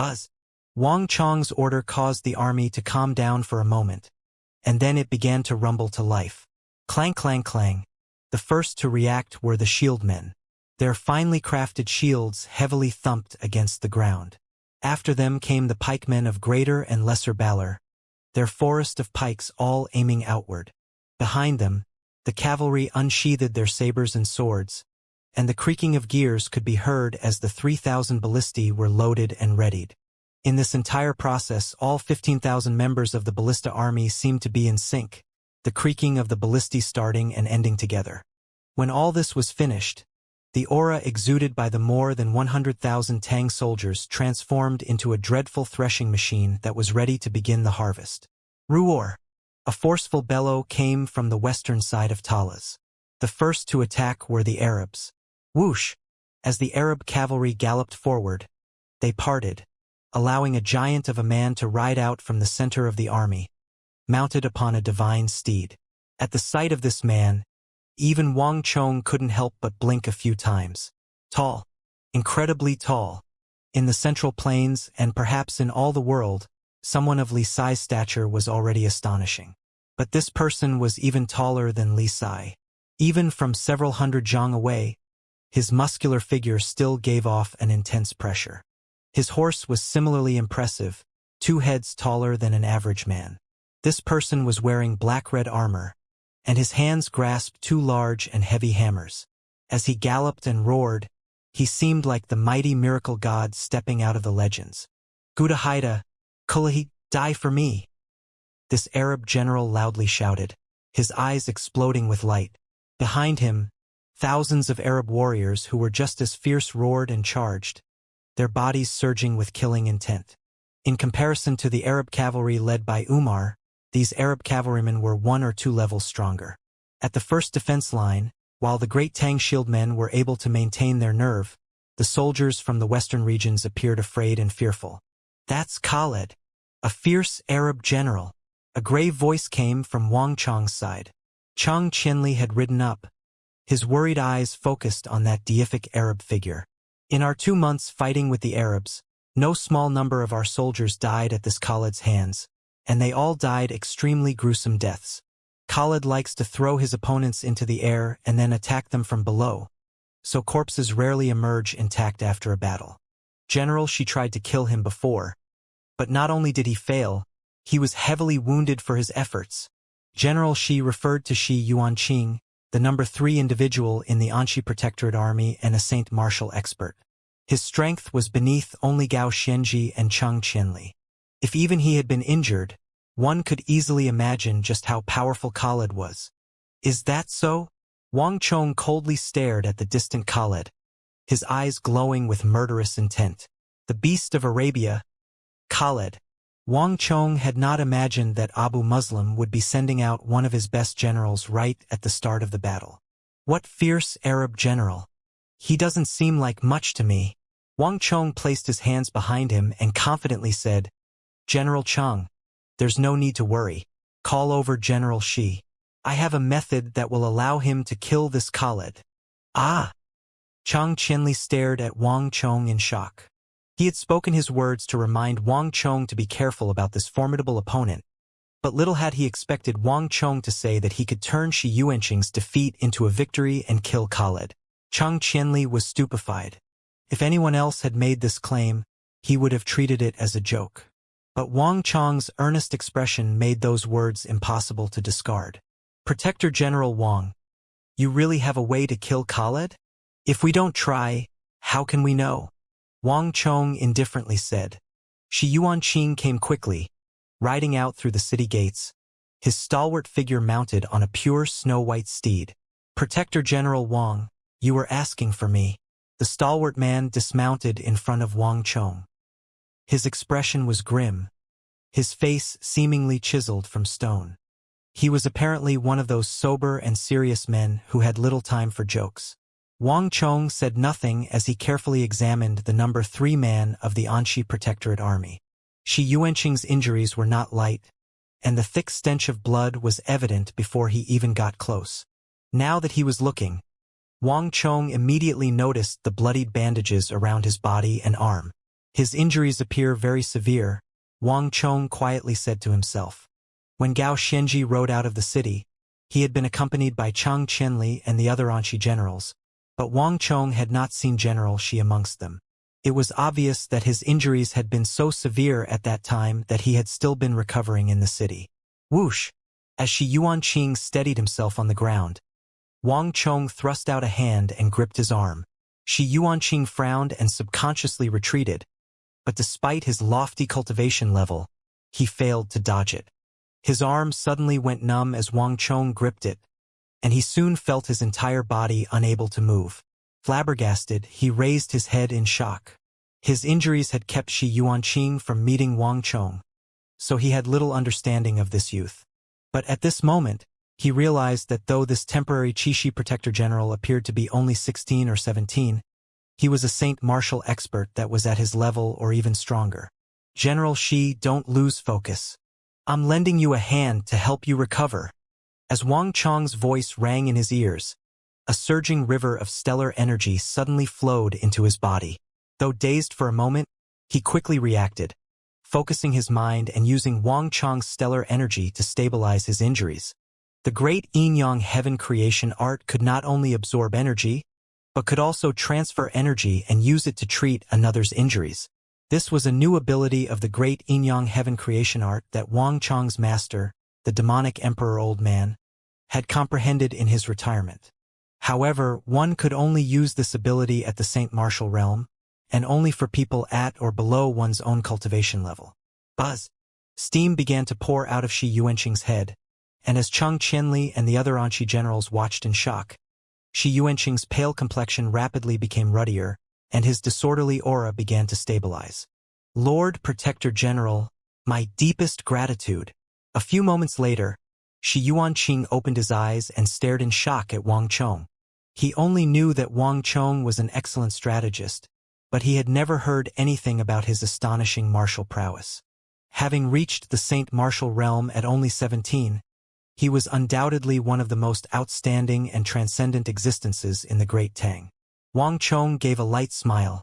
Buzz. Wang Chong's order caused the army to calm down for a moment, and then it began to rumble to life. Clang, clang, clang. The first to react were the shield men. Their finely crafted shields heavily thumped against the ground. After them came the pikemen of greater and lesser valor, their forest of pikes all aiming outward. Behind them, the cavalry unsheathed their sabers and swords, and the creaking of gears could be heard as the 3,000 ballistae were loaded and readied. In this entire process, all 15,000 members of the ballista army seemed to be in sync, the creaking of the ballistae starting and ending together. When all this was finished, the aura exuded by the more than 100,000 Tang soldiers transformed into a dreadful threshing machine that was ready to begin the harvest. Roar! A forceful bellow came from the western side of Talas. The first to attack were the Arabs. Whoosh! As the Arab cavalry galloped forward, they parted, allowing a giant of a man to ride out from the center of the army, mounted upon a divine steed. At the sight of this man, even Wang Chong couldn't help but blink a few times. Tall, incredibly tall. In the Central Plains and perhaps in all the world, someone of Li Sai's stature was already astonishing. But this person was even taller than Li Sai. Even from several hundred zhang away, his muscular figure still gave off an intense pressure. His horse was similarly impressive, 2 heads taller than an average man. This person was wearing black-red armor, and his hands grasped 2 large and heavy hammers. As he galloped and roared, he seemed like the mighty miracle god stepping out of the legends. Guda Haida, Kulahi, die for me! This Arab general loudly shouted, his eyes exploding with light. Behind him, thousands of Arab warriors who were just as fierce roared and charged, their bodies surging with killing intent. In comparison to the Arab cavalry led by Umar, these Arab cavalrymen were 1 or 2 levels stronger. At the first defense line, while the great Tang shieldmen were able to maintain their nerve, the soldiers from the western regions appeared afraid and fearful. That's Khalid, a fierce Arab general. A grave voice came from Wang Chong's side. Chang Qianli had ridden up, his worried eyes focused on that deific Arab figure. In our 2 months fighting with the Arabs, no small number of our soldiers died at this Khalid's hands, and they all died extremely gruesome deaths. Khalid likes to throw his opponents into the air and then attack them from below, so corpses rarely emerge intact after a battle. General, she tried to kill him before, but not only did he fail, he was heavily wounded for his efforts. General Shi referred to Shi Yuanqing, the number 3 individual in the Anxi Protectorate Army and a Saint Martial expert. His strength was beneath only Gao Xianji and Chang Qianli. If even he had been injured, one could easily imagine just how powerful Khalid was. Is that so? Wang Chong coldly stared at the distant Khalid, his eyes glowing with murderous intent. The beast of Arabia, Khalid. Wang Chong had not imagined that Abu Muslim would be sending out one of his best generals right at the start of the battle. What fierce Arab general! He doesn't seem like much to me. Wang Chong placed his hands behind him and confidently said, General Chang, there's no need to worry. Call over General Shi. I have a method that will allow him to kill this Khalid. Ah! Chang Qianli stared at Wang Chong in shock. He had spoken his words to remind Wang Chong to be careful about this formidable opponent, but little had he expected Wang Chong to say that he could turn Shi Yuanqing's defeat into a victory and kill Khalid. Chang Qianli was stupefied. If anyone else had made this claim, he would have treated it as a joke. But Wang Chong's earnest expression made those words impossible to discard. Protector General Wang, you really have a way to kill Khalid? If we don't try, how can we know? Wang Chong indifferently said. Shi Yuanqing came quickly, riding out through the city gates, his stalwart figure mounted on a pure snow-white steed. Protector General Wang, you were asking for me. The stalwart man dismounted in front of Wang Chong. His expression was grim, his face seemingly chiseled from stone. He was apparently one of those sober and serious men who had little time for jokes. Wang Chong said nothing as he carefully examined the number 3 man of the Anxi Protectorate Army. Shi Yuanqing's injuries were not light, and the thick stench of blood was evident before he even got close. Now that he was looking, Wang Chong immediately noticed the bloodied bandages around his body and arm. His injuries appear very severe, Wang Chong quietly said to himself. When Gao Xianji rode out of the city, he had been accompanied by Chang Qianli and the other Anshi generals, but Wang Chong had not seen General Shi amongst them. It was obvious that his injuries had been so severe at that time that he had still been recovering in the city. Whoosh! As Shi Yuanqing steadied himself on the ground, Wang Chong thrust out a hand and gripped his arm. Shi Yuanqing frowned and subconsciously retreated, but despite his lofty cultivation level, he failed to dodge it. His arm suddenly went numb as Wang Chong gripped it, and he soon felt his entire body unable to move. Flabbergasted, he raised his head in shock. His injuries had kept Shi Yuanqing from meeting Wang Chong, so he had little understanding of this youth. But at this moment, he realized that though this temporary Qixi Protector General appeared to be only 16 or 17, he was a Saint Martial expert that was at his level or even stronger. General Shi, don't lose focus. I'm lending you a hand to help you recover. As Wang Chong's voice rang in his ears, a surging river of stellar energy suddenly flowed into his body. Though dazed for a moment, he quickly reacted, focusing his mind and using Wang Chong's stellar energy to stabilize his injuries. The great yin-yang heaven creation art could not only absorb energy, but could also transfer energy and use it to treat another's injuries. This was a new ability of the great yin-yang heaven creation art that Wang Chong's master, the demonic emperor old man, had comprehended in his retirement. However, one could only use this ability at the Saint Martial realm, and only for people at or below one's own cultivation level. Buzz! Steam began to pour out of Shi Yuanqing's head, and as Chang Qianli and the other Anshi generals watched in shock, Shi Yuanqing's pale complexion rapidly became ruddier, and his disorderly aura began to stabilize. Lord Protector General, my deepest gratitude. A few moments later, Shi Yuanqing opened his eyes and stared in shock at Wang Chong. He only knew that Wang Chong was an excellent strategist, but he had never heard anything about his astonishing martial prowess. Having reached the Saint Martial realm at only 17, he was undoubtedly one of the most outstanding and transcendent existences in the Great Tang. Wang Chong gave a light smile.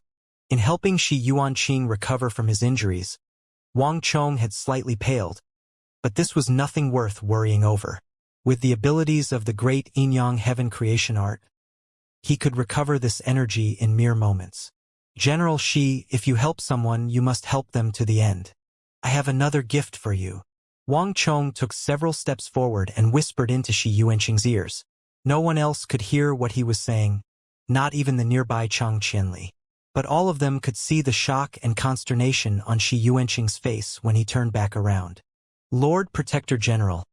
In helping Shi Yuanqing recover from his injuries, Wang Chong had slightly paled, but this was nothing worth worrying over. With the abilities of the great yin-yang heaven creation art, he could recover this energy in mere moments. General Shi, if you help someone, you must help them to the end. I have another gift for you. Wang Chong took several steps forward and whispered into Shi Yuanqing's ears. No one else could hear what he was saying, not even the nearby Chang Qianli. But all of them could see the shock and consternation on Shi Yuanqing's face when he turned back around. Lord Protector General,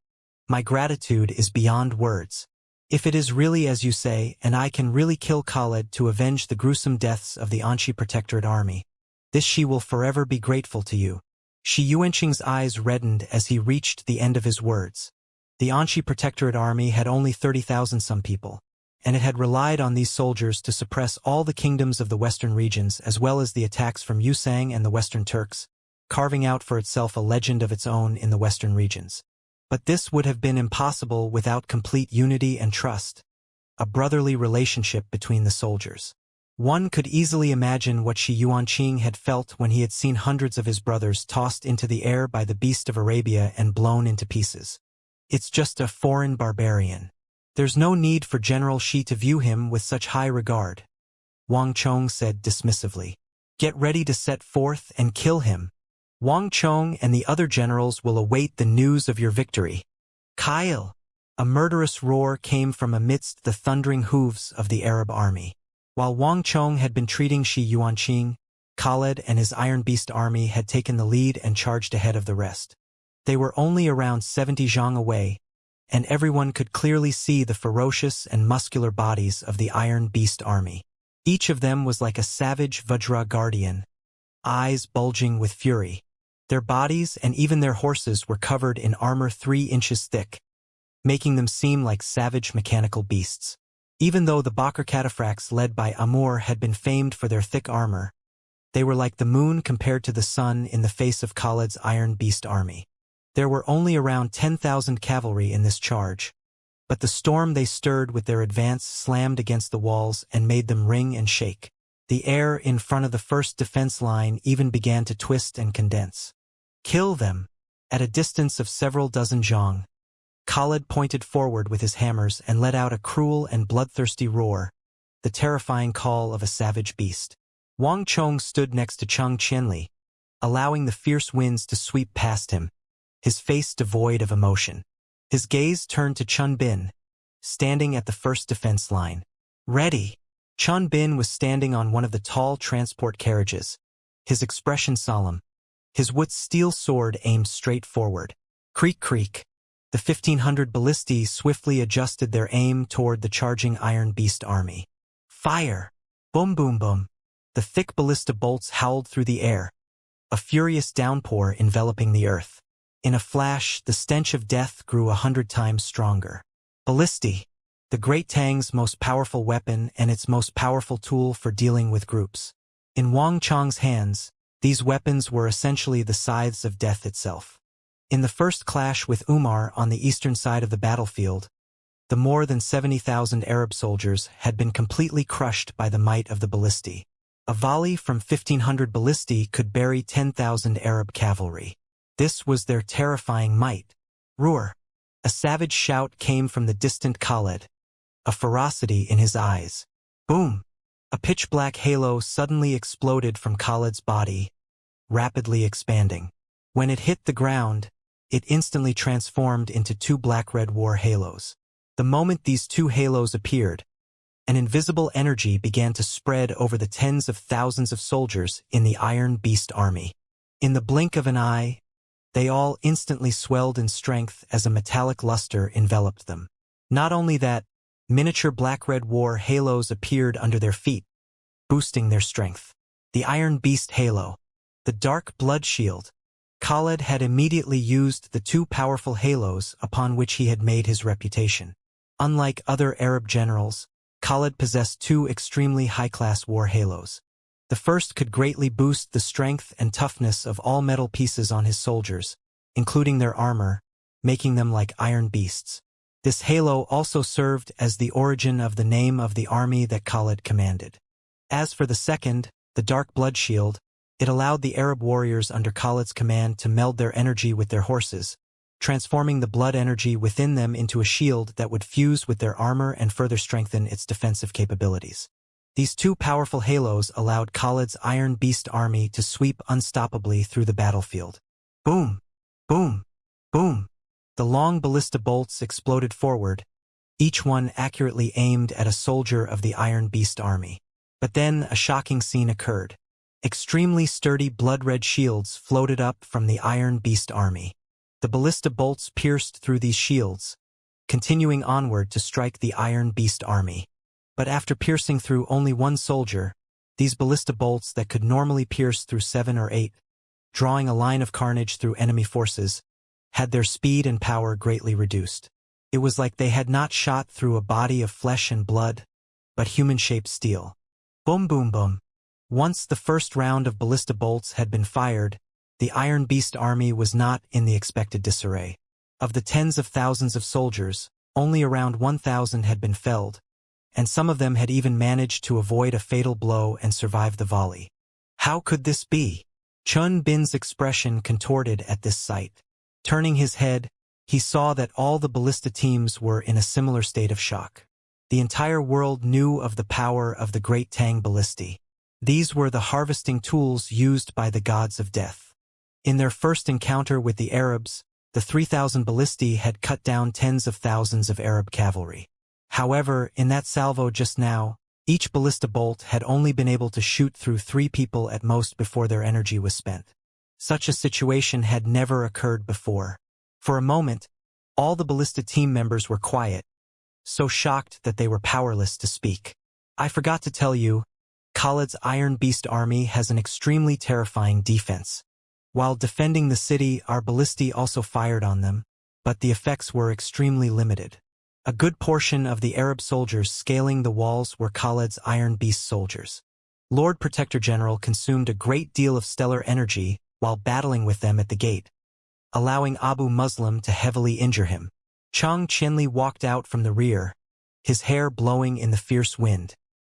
my gratitude is beyond words. If it is really as you say, and I can really kill Khaled to avenge the gruesome deaths of the Anshi Protectorate army, this Shi will forever be grateful to you. Shi Yuanqing's eyes reddened as he reached the end of his words. The Anshi Protectorate army had only 30,000 some people, and it had relied on these soldiers to suppress all the kingdoms of the western regions as well as the attacks from Yusang and the Western Turks, carving out for itself a legend of its own in the western regions. But this would have been impossible without complete unity and trust, a brotherly relationship between the soldiers. One could easily imagine what Shi Yuanqing had felt when he had seen hundreds of his brothers tossed into the air by the beast of Arabia and blown into pieces. It's just a foreign barbarian. There's no need for General Shi to view him with such high regard, Wang Chong said dismissively. Get ready to set forth and kill him. Wang Chong and the other generals will await the news of your victory. Kyle! A murderous roar came from amidst the thundering hooves of the Arab army. While Wang Chong had been treating Shi Yuanqing, Khaled and his Iron Beast army had taken the lead and charged ahead of the rest. They were only around 70 zhang away, and everyone could clearly see the ferocious and muscular bodies of the Iron Beast army. Each of them was like a savage Vajra guardian, eyes bulging with fury. Their bodies and even their horses were covered in armor 3 inches thick, making them seem like savage mechanical beasts. Even though the Bakr cataphracts led by Amur had been famed for their thick armor, they were like the moon compared to the sun in the face of Khaled's Iron Beast army. There were only around 10,000 cavalry in this charge, but the storm they stirred with their advance slammed against the walls and made them ring and shake. The air in front of the first defense line even began to twist and condense. "Kill them!" At a distance of several dozen zhang, Khalid pointed forward with his hammers and let out a cruel and bloodthirsty roar, the terrifying call of a savage beast. Wang Chong stood next to Cheng Qianli, allowing the fierce winds to sweep past him, his face devoid of emotion. His gaze turned to Chun Bin, standing at the first defense line. "Ready!" Chun Bin was standing on one of the tall transport carriages, his expression solemn, his Wu's steel sword aimed straight forward. Creak creak. The 1,500 ballistae swiftly adjusted their aim toward the charging Iron Beast army. Fire! Boom boom boom. The thick ballista bolts howled through the air, a furious downpour enveloping the earth. In a flash, the stench of death grew 100 times stronger. Ballistae, the Great Tang's most powerful weapon and its most powerful tool for dealing with groups. In Wang Chong's hands, these weapons were essentially the scythes of death itself. In the first clash with Umar on the eastern side of the battlefield, the more than 70,000 Arab soldiers had been completely crushed by the might of the ballistae. A volley from 1,500 ballistae could bury 10,000 Arab cavalry. This was their terrifying might. Roar! A savage shout came from the distant Khalid, a ferocity in his eyes. Boom! A pitch-black halo suddenly exploded from Khalid's body, rapidly expanding. When it hit the ground, it instantly transformed into two black-red war halos. The moment these two halos appeared, an invisible energy began to spread over the tens of thousands of soldiers in the Iron Beast army. In the blink of an eye, they all instantly swelled in strength as a metallic luster enveloped them. Not only that, miniature black-red war halos appeared under their feet, boosting their strength. The Iron Beast halo, the dark blood shield. Khalid had immediately used the two powerful halos upon which he had made his reputation. Unlike other Arab generals, Khalid possessed two extremely high-class war halos. The first could greatly boost the strength and toughness of all metal pieces on his soldiers, including their armor, making them like iron beasts. This halo also served as the origin of the name of the army that Khalid commanded. As for the second, the Dark Blood Shield, it allowed the Arab warriors under Khalid's command to meld their energy with their horses, transforming the blood energy within them into a shield that would fuse with their armor and further strengthen its defensive capabilities. These two powerful halos allowed Khalid's Iron Beast army to sweep unstoppably through the battlefield. Boom! Boom! Boom! The long ballista bolts exploded forward, each one accurately aimed at a soldier of the Iron Beast army. But then a shocking scene occurred. Extremely sturdy blood-red shields floated up from the Iron Beast army. The ballista bolts pierced through these shields, continuing onward to strike the Iron Beast army. But after piercing through only one soldier, these ballista bolts that could normally pierce through 7 or 8, drawing a line of carnage through enemy forces, had their speed and power greatly reduced. It was like they had not shot through a body of flesh and blood, but human-shaped steel. Boom boom boom. Once the first round of ballista bolts had been fired, the Iron Beast army was not in the expected disarray. Of the tens of thousands of soldiers, only around 1,000 had been felled, and some of them had even managed to avoid a fatal blow and survive the volley. How could this be? Chun Bin's expression contorted at this sight. Turning his head, he saw that all the ballista teams were in a similar state of shock. The entire world knew of the power of the Great Tang ballistae. These were the harvesting tools used by the gods of death. In their first encounter with the Arabs, the 3,000 ballistae had cut down tens of thousands of Arab cavalry. However, in that salvo just now, each ballista bolt had only been able to shoot through 3 people at most before their energy was spent. Such a situation had never occurred before. For a moment, all the ballista team members were quiet, so shocked that they were powerless to speak. I forgot to tell you, Khalid's Iron Beast army has an extremely terrifying defense. While defending the city, our ballistae also fired on them, but the effects were extremely limited. A good portion of the Arab soldiers scaling the walls were Khalid's Iron Beast soldiers. Lord Protector General consumed a great deal of stellar energy while battling with them at the gate, allowing Abu Muslim to heavily injure him. Cheng Qianli walked out from the rear, his hair blowing in the fierce wind.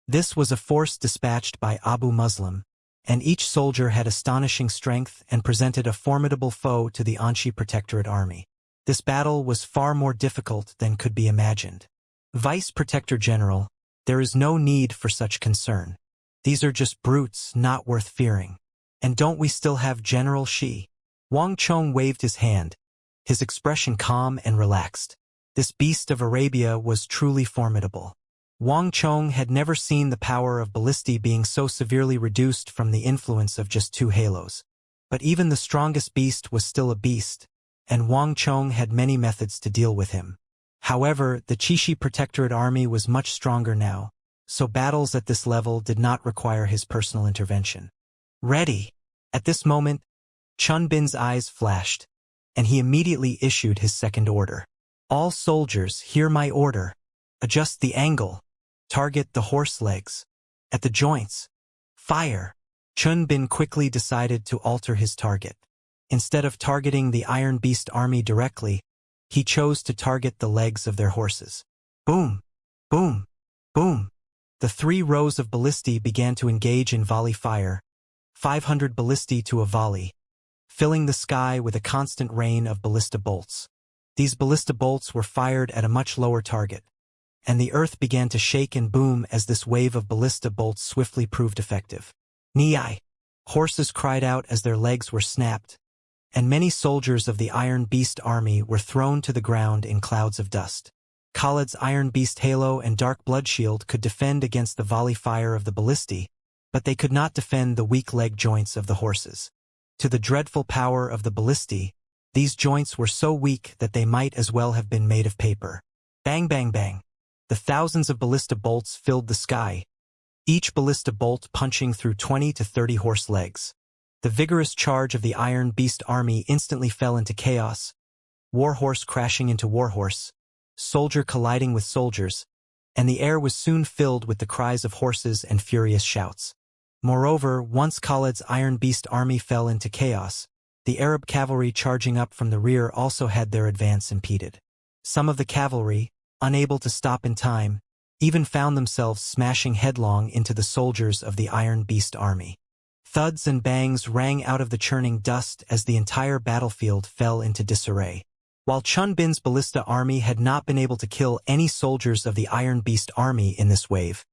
This was a force dispatched by Abu Muslim, and each soldier had astonishing strength and presented a formidable foe to the Anshi Protectorate army. This battle was far more difficult than could be imagined. Vice Protector General, there is no need for such concern. These are just brutes not worth fearing. And don't we still have General Shi? Wang Chong waved his hand, his expression calm and relaxed. This beast of Arabia was truly formidable. Wang Chong had never seen the power of ballistae being so severely reduced from the influence of just 2 halos. But even the strongest beast was still a beast, and Wang Chong had many methods to deal with him. However, the Qixi Protectorate army was much stronger now, so battles at this level did not require his personal intervention. Ready! At this moment, Chun Bin's eyes flashed, and he immediately issued his second order. All soldiers, hear my order. Adjust the angle. Target the horse legs. At the joints. Fire. Chun Bin quickly decided to alter his target. Instead of targeting the Iron Beast army directly, he chose to target the legs of their horses. Boom! Boom! Boom! The 3 rows of ballistae began to engage in volley fire, 500 ballistae to a volley, filling the sky with a constant rain of ballista bolts. These ballista bolts were fired at a much lower target, and the earth began to shake and boom as this wave of ballista bolts swiftly proved effective. Ni! Horses cried out as their legs were snapped, and many soldiers of the Iron Beast army were thrown to the ground in clouds of dust. Khalid's Iron Beast Halo and Dark Blood Shield could defend against the volley fire of the ballistae, but they could not defend the weak leg joints of the horses. To the dreadful power of the ballistae, these joints were so weak that they might as well have been made of paper. Bang bang bang. The thousands of ballista bolts filled the sky, each ballista bolt punching through 20 to 30 horse legs. The vigorous charge of the Iron Beast army instantly fell into chaos, warhorse crashing into warhorse, soldier colliding with soldiers, and the air was soon filled with the cries of horses and furious shouts. Moreover, once Khalid's Iron Beast army fell into chaos, the Arab cavalry charging up from the rear also had their advance impeded. Some of the cavalry, unable to stop in time, even found themselves smashing headlong into the soldiers of the Iron Beast army. Thuds and bangs rang out of the churning dust as the entire battlefield fell into disarray. While Chun Bin's ballista army had not been able to kill any soldiers of the Iron Beast army in this wave,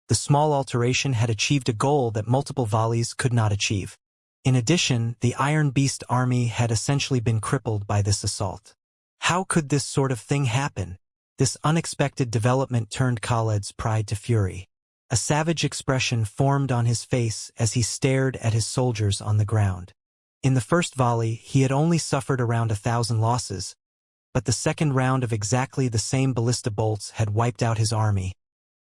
the small alteration had achieved a goal that multiple volleys could not achieve. In addition, the Iron Beast army had essentially been crippled by this assault. How could this sort of thing happen? This unexpected development turned Khalid's pride to fury. A savage expression formed on his face as he stared at his soldiers on the ground. In the first volley, he had only suffered around 1,000 losses, but the second round of exactly the same ballista bolts had wiped out his army,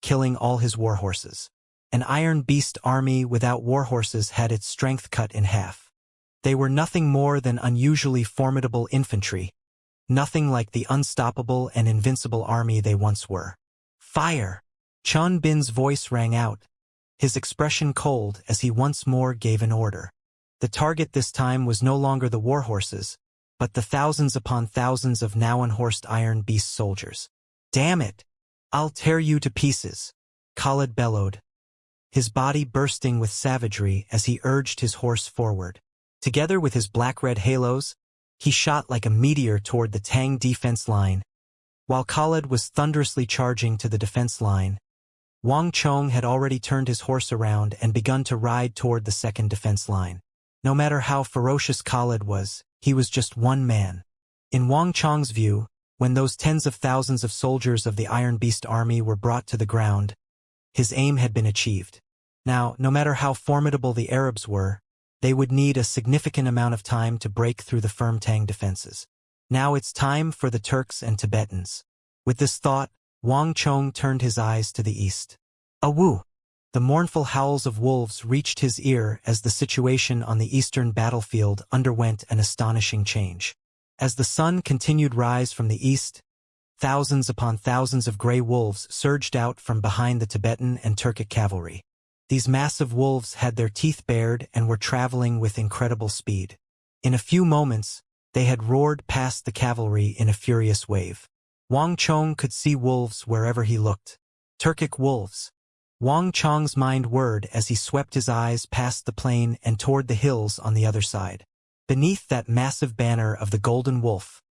killing all his warhorses. An Iron Beast army without warhorses had its strength cut in half. They were nothing more than unusually formidable infantry, nothing like the unstoppable and invincible army they once were. Fire! Chun Bin's voice rang out, his expression cold as he once more gave an order. The target this time was no longer the warhorses, but the thousands upon thousands of now unhorsed Iron Beast soldiers. Damn it! I'll tear you to pieces, Khalid bellowed, his body bursting with savagery as he urged his horse forward. Together with his black-red halos, he shot like a meteor toward the Tang defense line. While Khalid was thunderously charging to the defense line, Wang Chong had already turned his horse around and begun to ride toward the second defense line. No matter how ferocious Khalid was, he was just one man. In Wang Chong's view, when those tens of thousands of soldiers of the Iron Beast army were brought to the ground, his aim had been achieved. Now, no matter how formidable the Arabs were, they would need a significant amount of time to break through the firm Tang defenses. Now it's time for the Turks and Tibetans. With this thought, Wang Chong turned his eyes to the east. Awoo! The mournful howls of wolves reached his ear as the situation on the eastern battlefield underwent an astonishing change. As the sun continued rise from the east, thousands upon thousands of gray wolves surged out from behind the Tibetan and Turkic cavalry. These massive wolves had their teeth bared and were traveling with incredible speed. In a few moments, they had roared past the cavalry in a furious wave. Wang Chong could see wolves wherever he looked. Turkic wolves. Wang Chong's mind whirred as he swept his eyes past the plain and toward the hills on the other side. Beneath that massive banner of the Golden Wolf,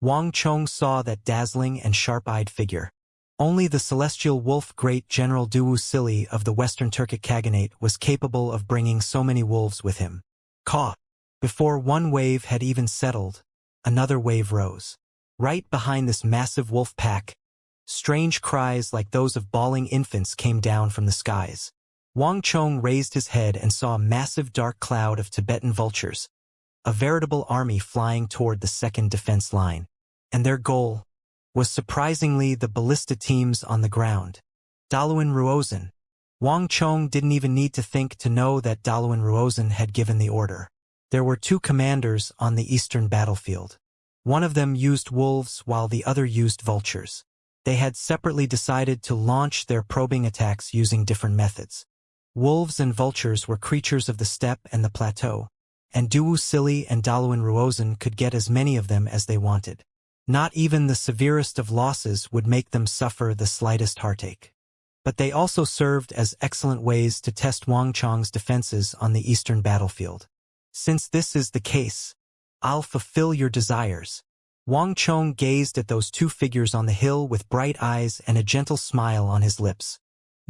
Wang Chong saw that dazzling and sharp-eyed figure. Only the celestial wolf great General Wuxia of the Western Turkic Khaganate was capable of bringing so many wolves with him. Caw! Before one wave had even settled, another wave rose. Right behind this massive wolf pack, strange cries like those of bawling infants came down from the skies. Wang Chong raised his head and saw a massive dark cloud of Tibetan vultures, a veritable army flying toward the second defense line. And their goal was surprisingly the ballista teams on the ground. Daluan Ruozhen. Wang Chong didn't even need to think to know that Daluan Ruozhen had given the order. There were two commanders on the eastern battlefield. One of them used wolves while the other used vultures. They had separately decided to launch their probing attacks using different methods. Wolves and vultures were creatures of the steppe and the plateau, and Wuxia and Daluan Ruozhen could get as many of them as they wanted. Not even the severest of losses would make them suffer the slightest heartache. But they also served as excellent ways to test Wang Chong's defenses on the eastern battlefield. Since this is the case, I'll fulfill your desires. Wang Chong gazed at those two figures on the hill with bright eyes and a gentle smile on his lips.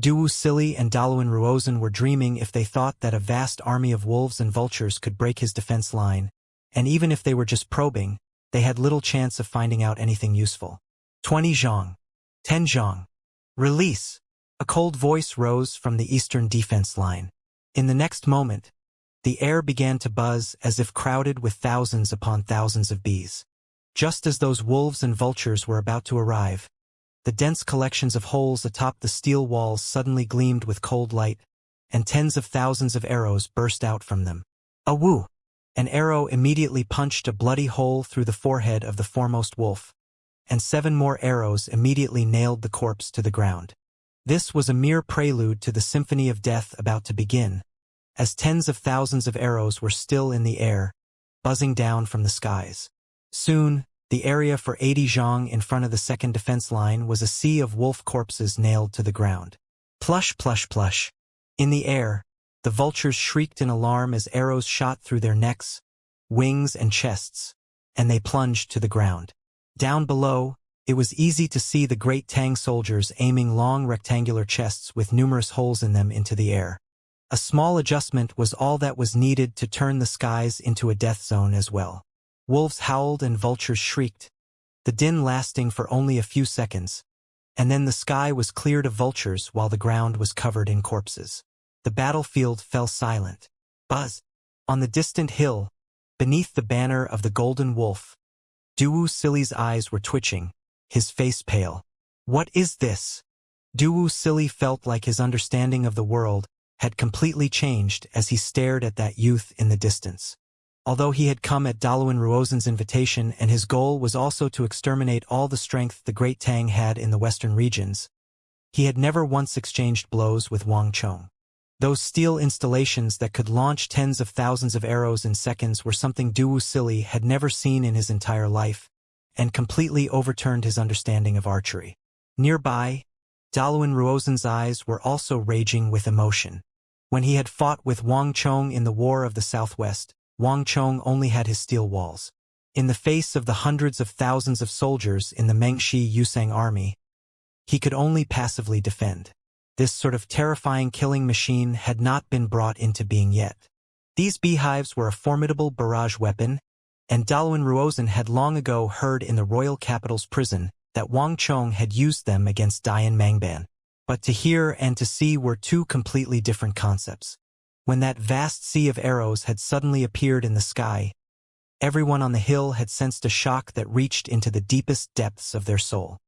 Wuxia and Daluan Ruozhen were dreaming if they thought that a vast army of wolves and vultures could break his defense line, and even if they were just probing, they had little chance of finding out anything useful. 20 zhang. 10 zhang. Release! A cold voice rose from the eastern defense line. In the next moment, the air began to buzz as if crowded with thousands upon thousands of bees. Just as those wolves and vultures were about to arrive, the dense collections of holes atop the steel walls suddenly gleamed with cold light, and tens of thousands of arrows burst out from them. Awoo! An arrow immediately punched a bloody hole through the forehead of the foremost wolf, and 7 more arrows immediately nailed the corpse to the ground. This was a mere prelude to the symphony of death about to begin, as tens of thousands of arrows were still in the air, buzzing down from the skies. Soon, the area for 80 zhang in front of the second defense line was a sea of wolf corpses nailed to the ground. Plush, plush, plush. In the air, the vultures shrieked in alarm as arrows shot through their necks, wings, and chests, and they plunged to the ground. Down below, it was easy to see the great Tang soldiers aiming long rectangular chests with numerous holes in them into the air. A small adjustment was all that was needed to turn the skies into a death zone as well. Wolves howled and vultures shrieked, the din lasting for only a few seconds, and then the sky was cleared of vultures while the ground was covered in corpses. The battlefield fell silent. Buzz! On the distant hill, beneath the banner of the Golden Wolf, Wuxia's eyes were twitching, his face pale. What is this? Wuxia felt like his understanding of the world had completely changed as he stared at that youth in the distance. Although he had come at Daluan Ruozhen's invitation and his goal was also to exterminate all the strength the Great Tang had in the western regions, he had never once exchanged blows with Wang Chong. Those steel installations that could launch tens of thousands of arrows in seconds were something Wuxia had never seen in his entire life, and completely overturned his understanding of archery. Nearby, Daluan Ruozhen's eyes were also raging with emotion. When he had fought with Wang Chong in the War of the Southwest, Wang Chong only had his steel walls. In the face of the hundreds of thousands of soldiers in the Mengshi Yusang army, he could only passively defend. This sort of terrifying killing machine had not been brought into being yet. These beehives were a formidable barrage weapon, and Daluan Ruozhen had long ago heard in the royal capital's prison that Wang Chong had used them against Dian Mangban. But to hear and to see were two completely different concepts. When that vast sea of arrows had suddenly appeared in the sky, everyone on the hill had sensed a shock that reached into the deepest depths of their soul.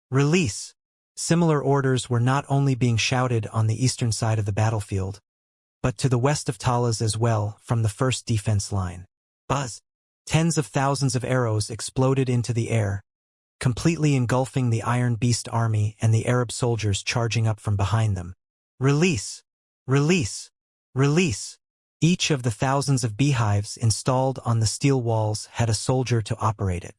Release! Similar orders were not only being shouted on the eastern side of the battlefield, but to the west of Talas as well from the first defense line. Buzz! Tens of thousands of arrows exploded into the air, completely engulfing the Iron Beast army and the Arab soldiers charging up from behind them. Release! Release! Release! Each of the thousands of beehives installed on the steel walls had a soldier to operate it.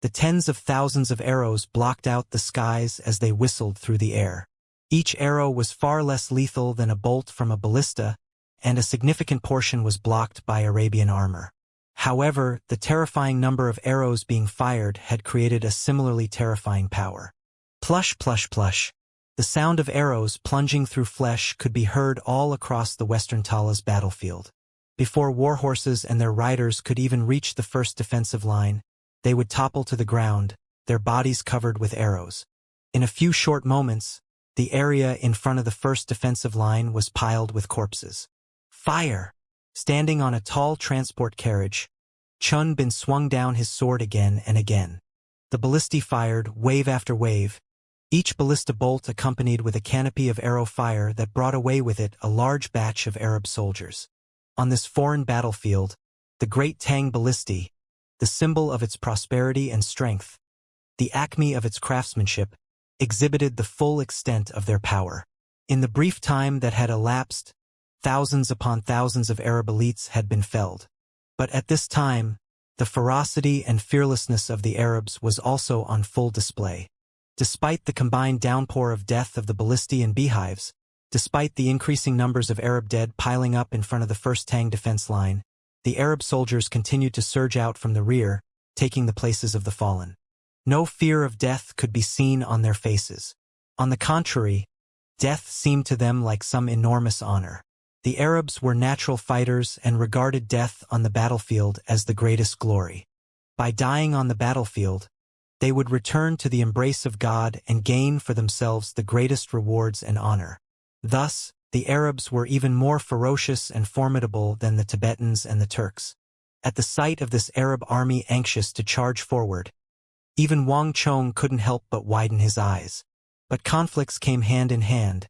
The tens of thousands of arrows blocked out the skies as they whistled through the air. Each arrow was far less lethal than a bolt from a ballista, and a significant portion was blocked by Arabian armor. However, the terrifying number of arrows being fired had created a similarly terrifying power. Plush, plush, plush. The sound of arrows plunging through flesh could be heard all across the Western Tala's battlefield. Before warhorses and their riders could even reach the first defensive line, they would topple to the ground, their bodies covered with arrows. In a few short moments, the area in front of the first defensive line was piled with corpses. Fire! Standing on a tall transport carriage, Chun Bin swung down his sword again and again. The ballistae fired, wave after wave, each ballista bolt accompanied with a canopy of arrow fire that brought away with it a large batch of Arab soldiers. On this foreign battlefield, the great Tang ballistae, the symbol of its prosperity and strength, the acme of its craftsmanship, exhibited the full extent of their power. In the brief time that had elapsed, thousands upon thousands of Arab elites had been felled. But at this time, the ferocity and fearlessness of the Arabs was also on full display. Despite the combined downpour of death of the ballistae and beehives, despite the increasing numbers of Arab dead piling up in front of the first Tang defense line, the Arab soldiers continued to surge out from the rear, taking the places of the fallen. No fear of death could be seen on their faces. On the contrary, death seemed to them like some enormous honor. The Arabs were natural fighters and regarded death on the battlefield as the greatest glory. By dying on the battlefield, they would return to the embrace of God and gain for themselves the greatest rewards and honor. Thus, the Arabs were even more ferocious and formidable than the Tibetans and the Turks. At the sight of this Arab army anxious to charge forward, even Wang Chong couldn't help but widen his eyes. But conflicts came hand in hand,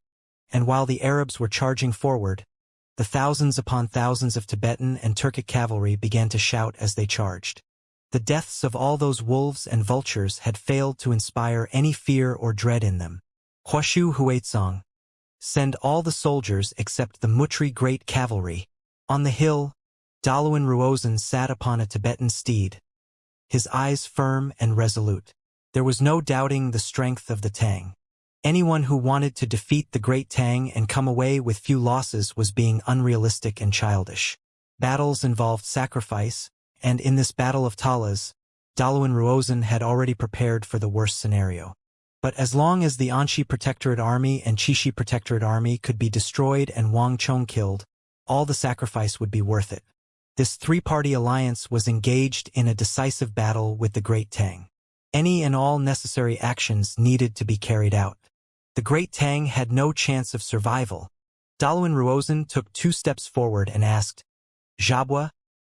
and while the Arabs were charging forward, the thousands upon thousands of Tibetan and Turkic cavalry began to shout as they charged. The deaths of all those wolves and vultures had failed to inspire any fear or dread in them. Huashu Huaitsong. Send all the soldiers except the Mutri great cavalry. On the hill, Daluan Ruozan sat upon a Tibetan steed, his eyes firm and resolute. There was no doubting the strength of the Tang. Anyone who wanted to defeat the great Tang and come away with few losses was being unrealistic and childish. Battles involved sacrifice, and in this battle of Talas, Daluan Ruozan had already prepared for the worst scenario. But as long as the Anshi Protectorate Army and Chishi Protectorate Army could be destroyed and Wang Chong killed, all the sacrifice would be worth it. This three-party alliance was engaged in a decisive battle with the Great Tang. Any and all necessary actions needed to be carried out. The Great Tang had no chance of survival. Daluan Ruozan took 2 steps forward and asked, "Jabwa,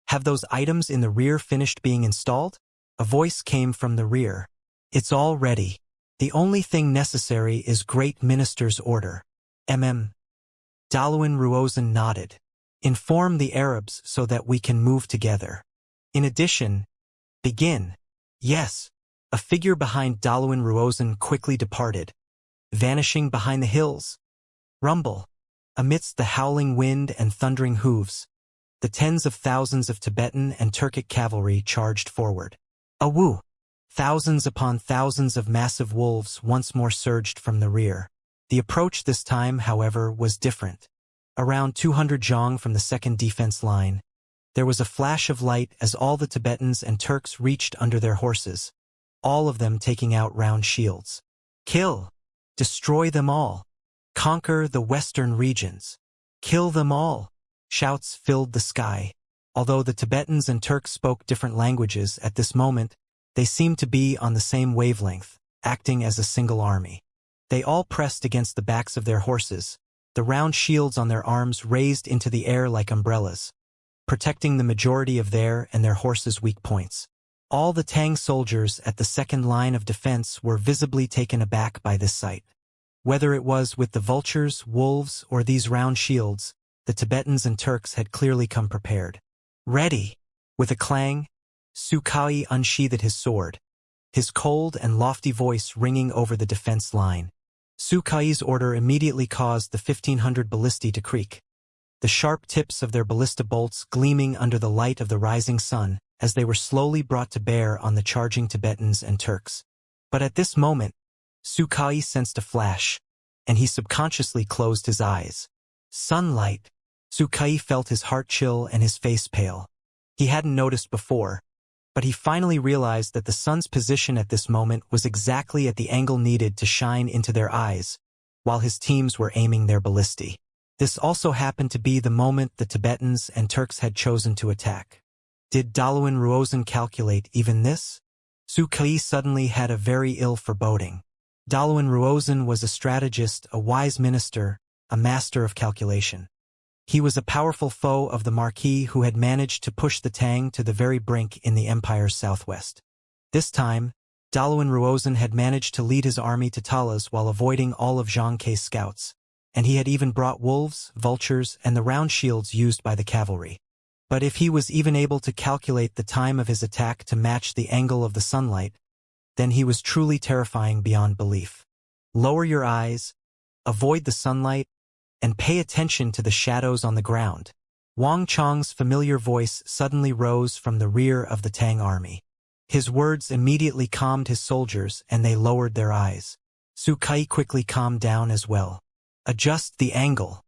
have those items in the rear finished being installed?" A voice came from the rear. "It's all ready. The only thing necessary is Great Minister's order." Daluan Ruozan nodded. "Inform the Arabs so that we can move together. In addition, begin." "Yes." A figure behind Daluan Ruozan quickly departed, vanishing behind the hills. Rumble. Amidst the howling wind and thundering hooves, the tens of thousands of Tibetan and Turkic cavalry charged forward. Awoo! Thousands upon thousands of massive wolves once more surged from the rear. The approach this time, however, was different. Around 200 zhang from the second defense line, there was a flash of light as all the Tibetans and Turks reached under their horses, all of them taking out round shields. "Kill! Destroy them all! Conquer the western regions! Kill them all!" Shouts filled the sky. Although the Tibetans and Turks spoke different languages at this moment, they seemed to be on the same wavelength, acting as a single army. They all pressed against the backs of their horses, the round shields on their arms raised into the air like umbrellas, protecting the majority of their and their horses' weak points. All the Tang soldiers at the second line of defense were visibly taken aback by this sight. Whether it was with the vultures, wolves, or these round shields, the Tibetans and Turks had clearly come prepared. "Ready!" With a clang, Sukai unsheathed his sword, his cold and lofty voice ringing over the defense line. Sukai's order immediately caused the 1,500 ballistae to creak, the sharp tips of their ballista bolts gleaming under the light of the rising sun as they were slowly brought to bear on the charging Tibetans and Turks. But at this moment, Sukai sensed a flash, and he subconsciously closed his eyes. Sunlight. Su Kai felt his heart chill and his face pale. He hadn't noticed before, but he finally realized that the sun's position at this moment was exactly at the angle needed to shine into their eyes, while his teams were aiming their ballistae. This also happened to be the moment the Tibetans and Turks had chosen to attack. Did Daluan Ruozhen calculate even this? Su Kai suddenly had a very ill foreboding. Daluan Ruozhen was a strategist, a wise minister, a master of calculation. He was a powerful foe of the Marquis who had managed to push the Tang to the very brink in the empire's southwest. This time, Daluan Ruozhen had managed to lead his army to Talas while avoiding all of Xianxia's scouts, and he had even brought wolves, vultures, and the round shields used by the cavalry. But if he was even able to calculate the time of his attack to match the angle of the sunlight, then he was truly terrifying beyond belief. Lower your eyes, avoid the sunlight, and pay attention to the shadows on the ground. Wang Chong's familiar voice suddenly rose from the rear of the Tang army. His words immediately calmed his soldiers and they lowered their eyes. Su Kai quickly calmed down as well. Adjust the angle.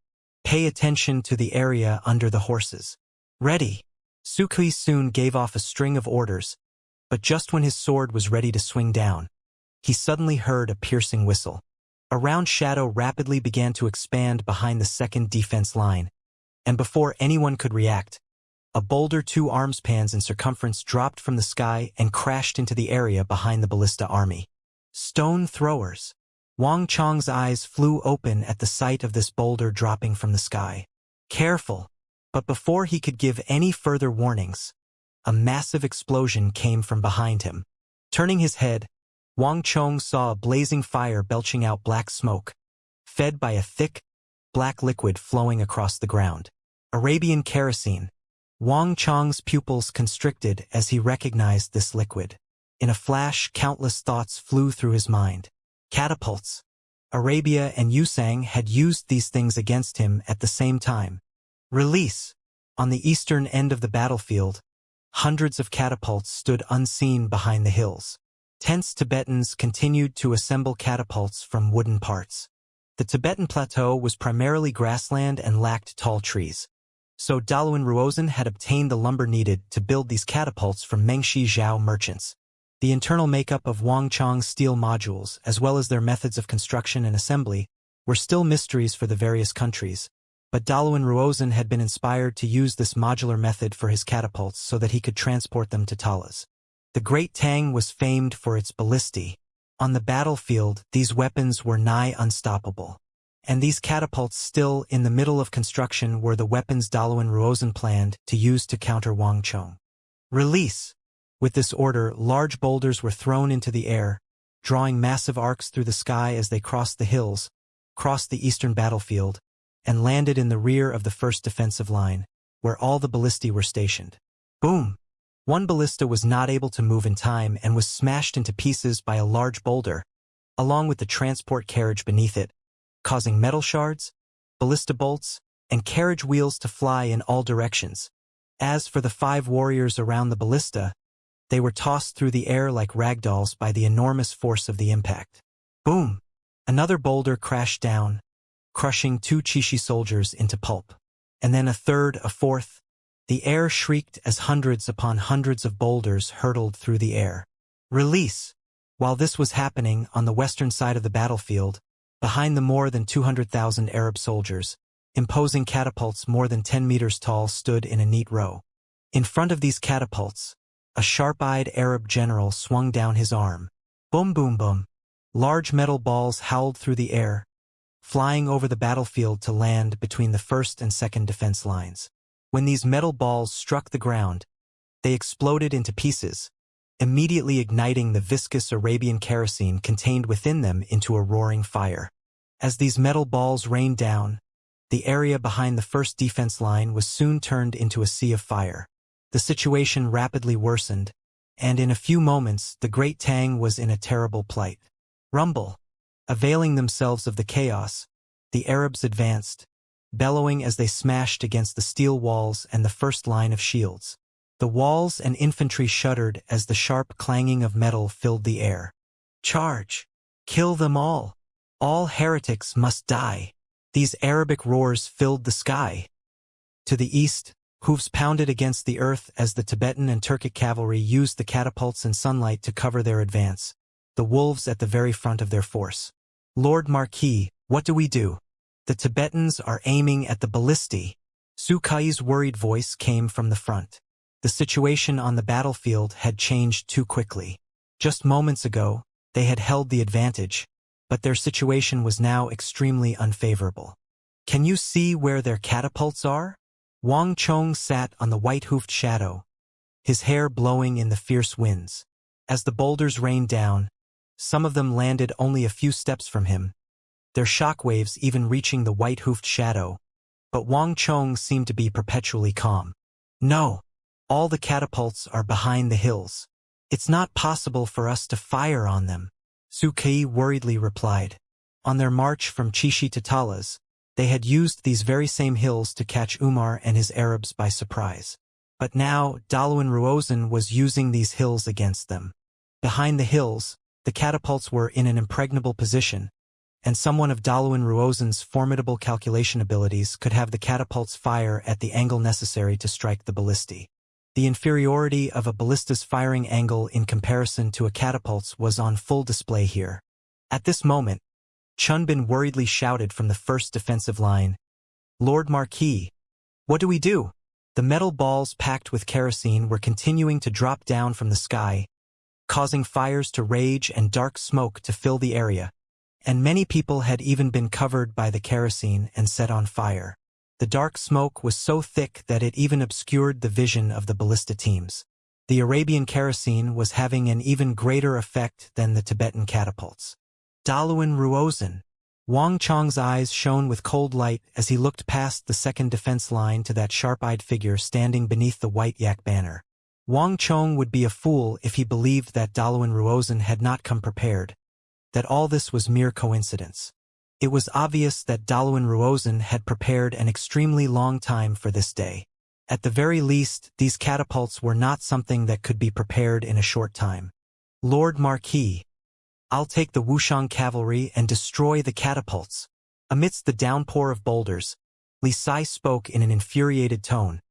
Pay attention to the area under the horses. Ready. Su Kai soon gave off a string of orders, but just when his sword was ready to swing down, he suddenly heard a piercing whistle. A round shadow rapidly began to expand behind the second defense line, and before anyone could react, a boulder 2 arms pans in circumference dropped from the sky and crashed into the area behind the ballista army. Stone throwers. Wang Chong's eyes flew open at the sight of this boulder dropping from the sky. Careful! But before he could give any further warnings, a massive explosion came from behind him. Turning his head, Wang Chong saw a blazing fire belching out black smoke, fed by a thick, black liquid flowing across the ground. Arabian kerosene. Wang Chong's pupils constricted as he recognized this liquid. In a flash, countless thoughts flew through his mind. Catapults. Arabia and Yusang had used these things against him at the same time. Release. On the eastern end of the battlefield, hundreds of catapults stood unseen behind the hills. Tense Tibetans continued to assemble catapults from wooden parts. The Tibetan plateau was primarily grassland and lacked tall trees. So Daluan Ruozhen had obtained the lumber needed to build these catapults from Mengshi Zhao merchants. The internal makeup of Wang Chong's steel modules, as well as their methods of construction and assembly, were still mysteries for the various countries, but Daluan Ruozhen had been inspired to use this modular method for his catapults so that he could transport them to Talas. The Great Tang was famed for its ballistae. On the battlefield, these weapons were nigh unstoppable. And these catapults still in the middle of construction were the weapons Daluan Ruozhen planned to use to counter Wang Chong. Release! With this order, large boulders were thrown into the air, drawing massive arcs through the sky as they crossed the hills, crossed the eastern battlefield, and landed in the rear of the first defensive line, where all the ballistae were stationed. Boom! One ballista was not able to move in time and was smashed into pieces by a large boulder, along with the transport carriage beneath it, causing metal shards, ballista bolts, and carriage wheels to fly in all directions. As for the 5 warriors around the ballista, they were tossed through the air like ragdolls by the enormous force of the impact. Boom! Another boulder crashed down, crushing 2 Chishi soldiers into pulp. And then a third, a fourth. The air shrieked as hundreds upon hundreds of boulders hurtled through the air. Release! While this was happening on the western side of the battlefield, behind the more than 200,000 Arab soldiers, imposing catapults more than 10 meters tall stood in a neat row. In front of these catapults, a sharp-eyed Arab general swung down his arm. Boom boom boom. Large metal balls howled through the air, flying over the battlefield to land between the first and second defense lines. When these metal balls struck the ground, they exploded into pieces, immediately igniting the viscous Arabian kerosene contained within them into a roaring fire. As these metal balls rained down, the area behind the first defense line was soon turned into a sea of fire. The situation rapidly worsened, and in a few moments the Great Tang was in a terrible plight. Rumble! Availing themselves of the chaos, the Arabs advanced, bellowing as they smashed against the steel walls and the first line of shields. The walls and infantry shuddered as the sharp clanging of metal filled the air. Charge! Kill them all! All heretics must die. These Arabic roars filled the sky. To the east, hooves pounded against the earth as the Tibetan and Turkic cavalry used the catapults and sunlight to cover their advance, the wolves at the very front of their force. Lord Marquis, what do we do? The Tibetans are aiming at the ballistae. Su Kai's worried voice came from the front. The situation on the battlefield had changed too quickly. Just moments ago, they had held the advantage, but their situation was now extremely unfavorable. Can you see where their catapults are? Wang Chong sat on the white-hoofed shadow, his hair blowing in the fierce winds. As the boulders rained down, some of them landed only a few steps from him, their shockwaves even reaching the white-hoofed shadow, but Wang Chong seemed to be perpetually calm. No, all the catapults are behind the hills. It's not possible for us to fire on them, Su Kai worriedly replied. On their march from Chishi to Talas, they had used these very same hills to catch Umar and his Arabs by surprise. But now, Daluan Ruozan was using these hills against them. Behind the hills, the catapults were in an impregnable position, and someone of Daluan Ruozan's formidable calculation abilities could have the catapults fire at the angle necessary to strike the ballistae. The inferiority of a ballista's firing angle in comparison to a catapult's was on full display here. At this moment, Chunbin worriedly shouted from the first defensive line, "Lord Marquis, what do we do?" The metal balls packed with kerosene were continuing to drop down from the sky, causing fires to rage and dark smoke to fill the area, and many people had even been covered by the kerosene and set on fire. The dark smoke was so thick that it even obscured the vision of the ballista teams. The Arabian kerosene was having an even greater effect than the Tibetan catapults. Daluan Ruozan. Wang Chong's eyes shone with cold light as he looked past the second defense line to that sharp-eyed figure standing beneath the white yak banner. Wang Chong would be a fool if he believed that Daluan Ruozan had not come prepared, that all this was mere coincidence. It was obvious that Daluan Ruozan had prepared an extremely long time for this day. At the very least, these catapults were not something that could be prepared in a short time. Lord Marquis, I'll take the Wuxiang cavalry and destroy the catapults. Amidst the downpour of boulders, Li Sai spoke in an infuriated tone,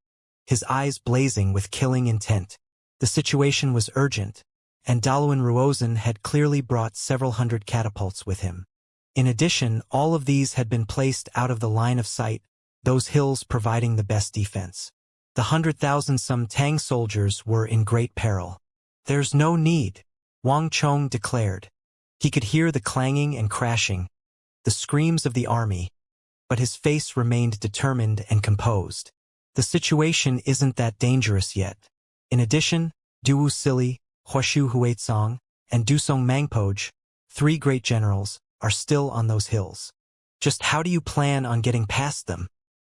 his eyes blazing with killing intent. The situation was urgent, and Daluan Ruozan had clearly brought several hundred catapults with him. In addition, all of these had been placed out of the line of sight, those hills providing the best defense. The 100,000-some Tang soldiers were in great peril. There's no need, Wang Chong declared. He could hear the clanging and crashing, the screams of the army, but his face remained determined and composed. The situation isn't that dangerous yet. In addition, Duwu Sili, Huashu Huaitsong, and Dusong Mangpoj, 3 great generals, are still on those hills. Just how do you plan on getting past them?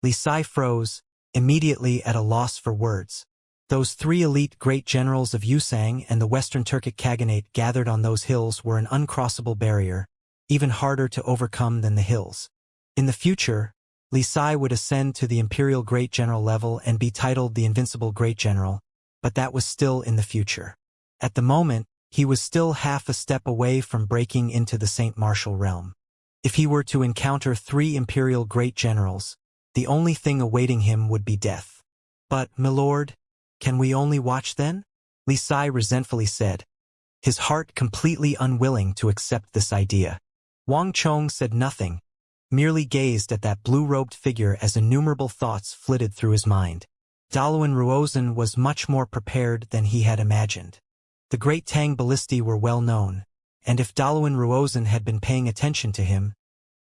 Li Sai froze, immediately at a loss for words. Those 3 elite great generals of Yusang and the Western Turkic Khaganate gathered on those hills were an uncrossable barrier, even harder to overcome than the hills. In the future, Li Sai would ascend to the Imperial Great General level and be titled the Invincible Great General, but that was still in the future. At the moment, he was still half a step away from breaking into the Saint Martial realm. If he were to encounter 3 Imperial Great Generals, the only thing awaiting him would be death. But, milord, can we only watch then? Li Sai resentfully said, his heart completely unwilling to accept this idea. Wang Chong said nothing, merely gazed at that blue-robed figure as innumerable thoughts flitted through his mind. Daluan Ruozan was much more prepared than he had imagined. The great Tang ballistae were well known, and if Daluan Ruozan had been paying attention to him,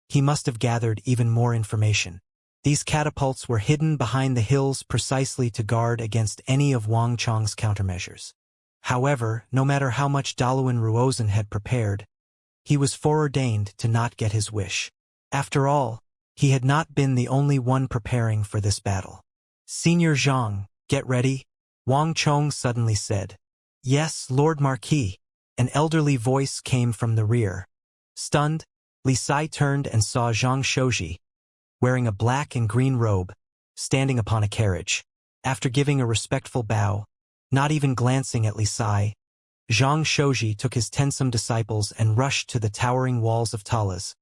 he must have gathered even more information. These catapults were hidden behind the hills precisely to guard against any of Wang Chong's countermeasures. However, no matter how much Daluan Ruozan had prepared, he was foreordained to not get his wish. After all, he had not been the only one preparing for this battle. Senior Zhang, get ready, Wang Chong suddenly said. Yes, Lord Marquis, an elderly voice came from the rear. Stunned, Li Sai turned and saw Zhang Shouji, wearing a black and green robe, standing upon a carriage. After giving a respectful bow, not even glancing at Li Sai, Zhang Shouji took his 10 disciples and rushed to the towering walls of Talas,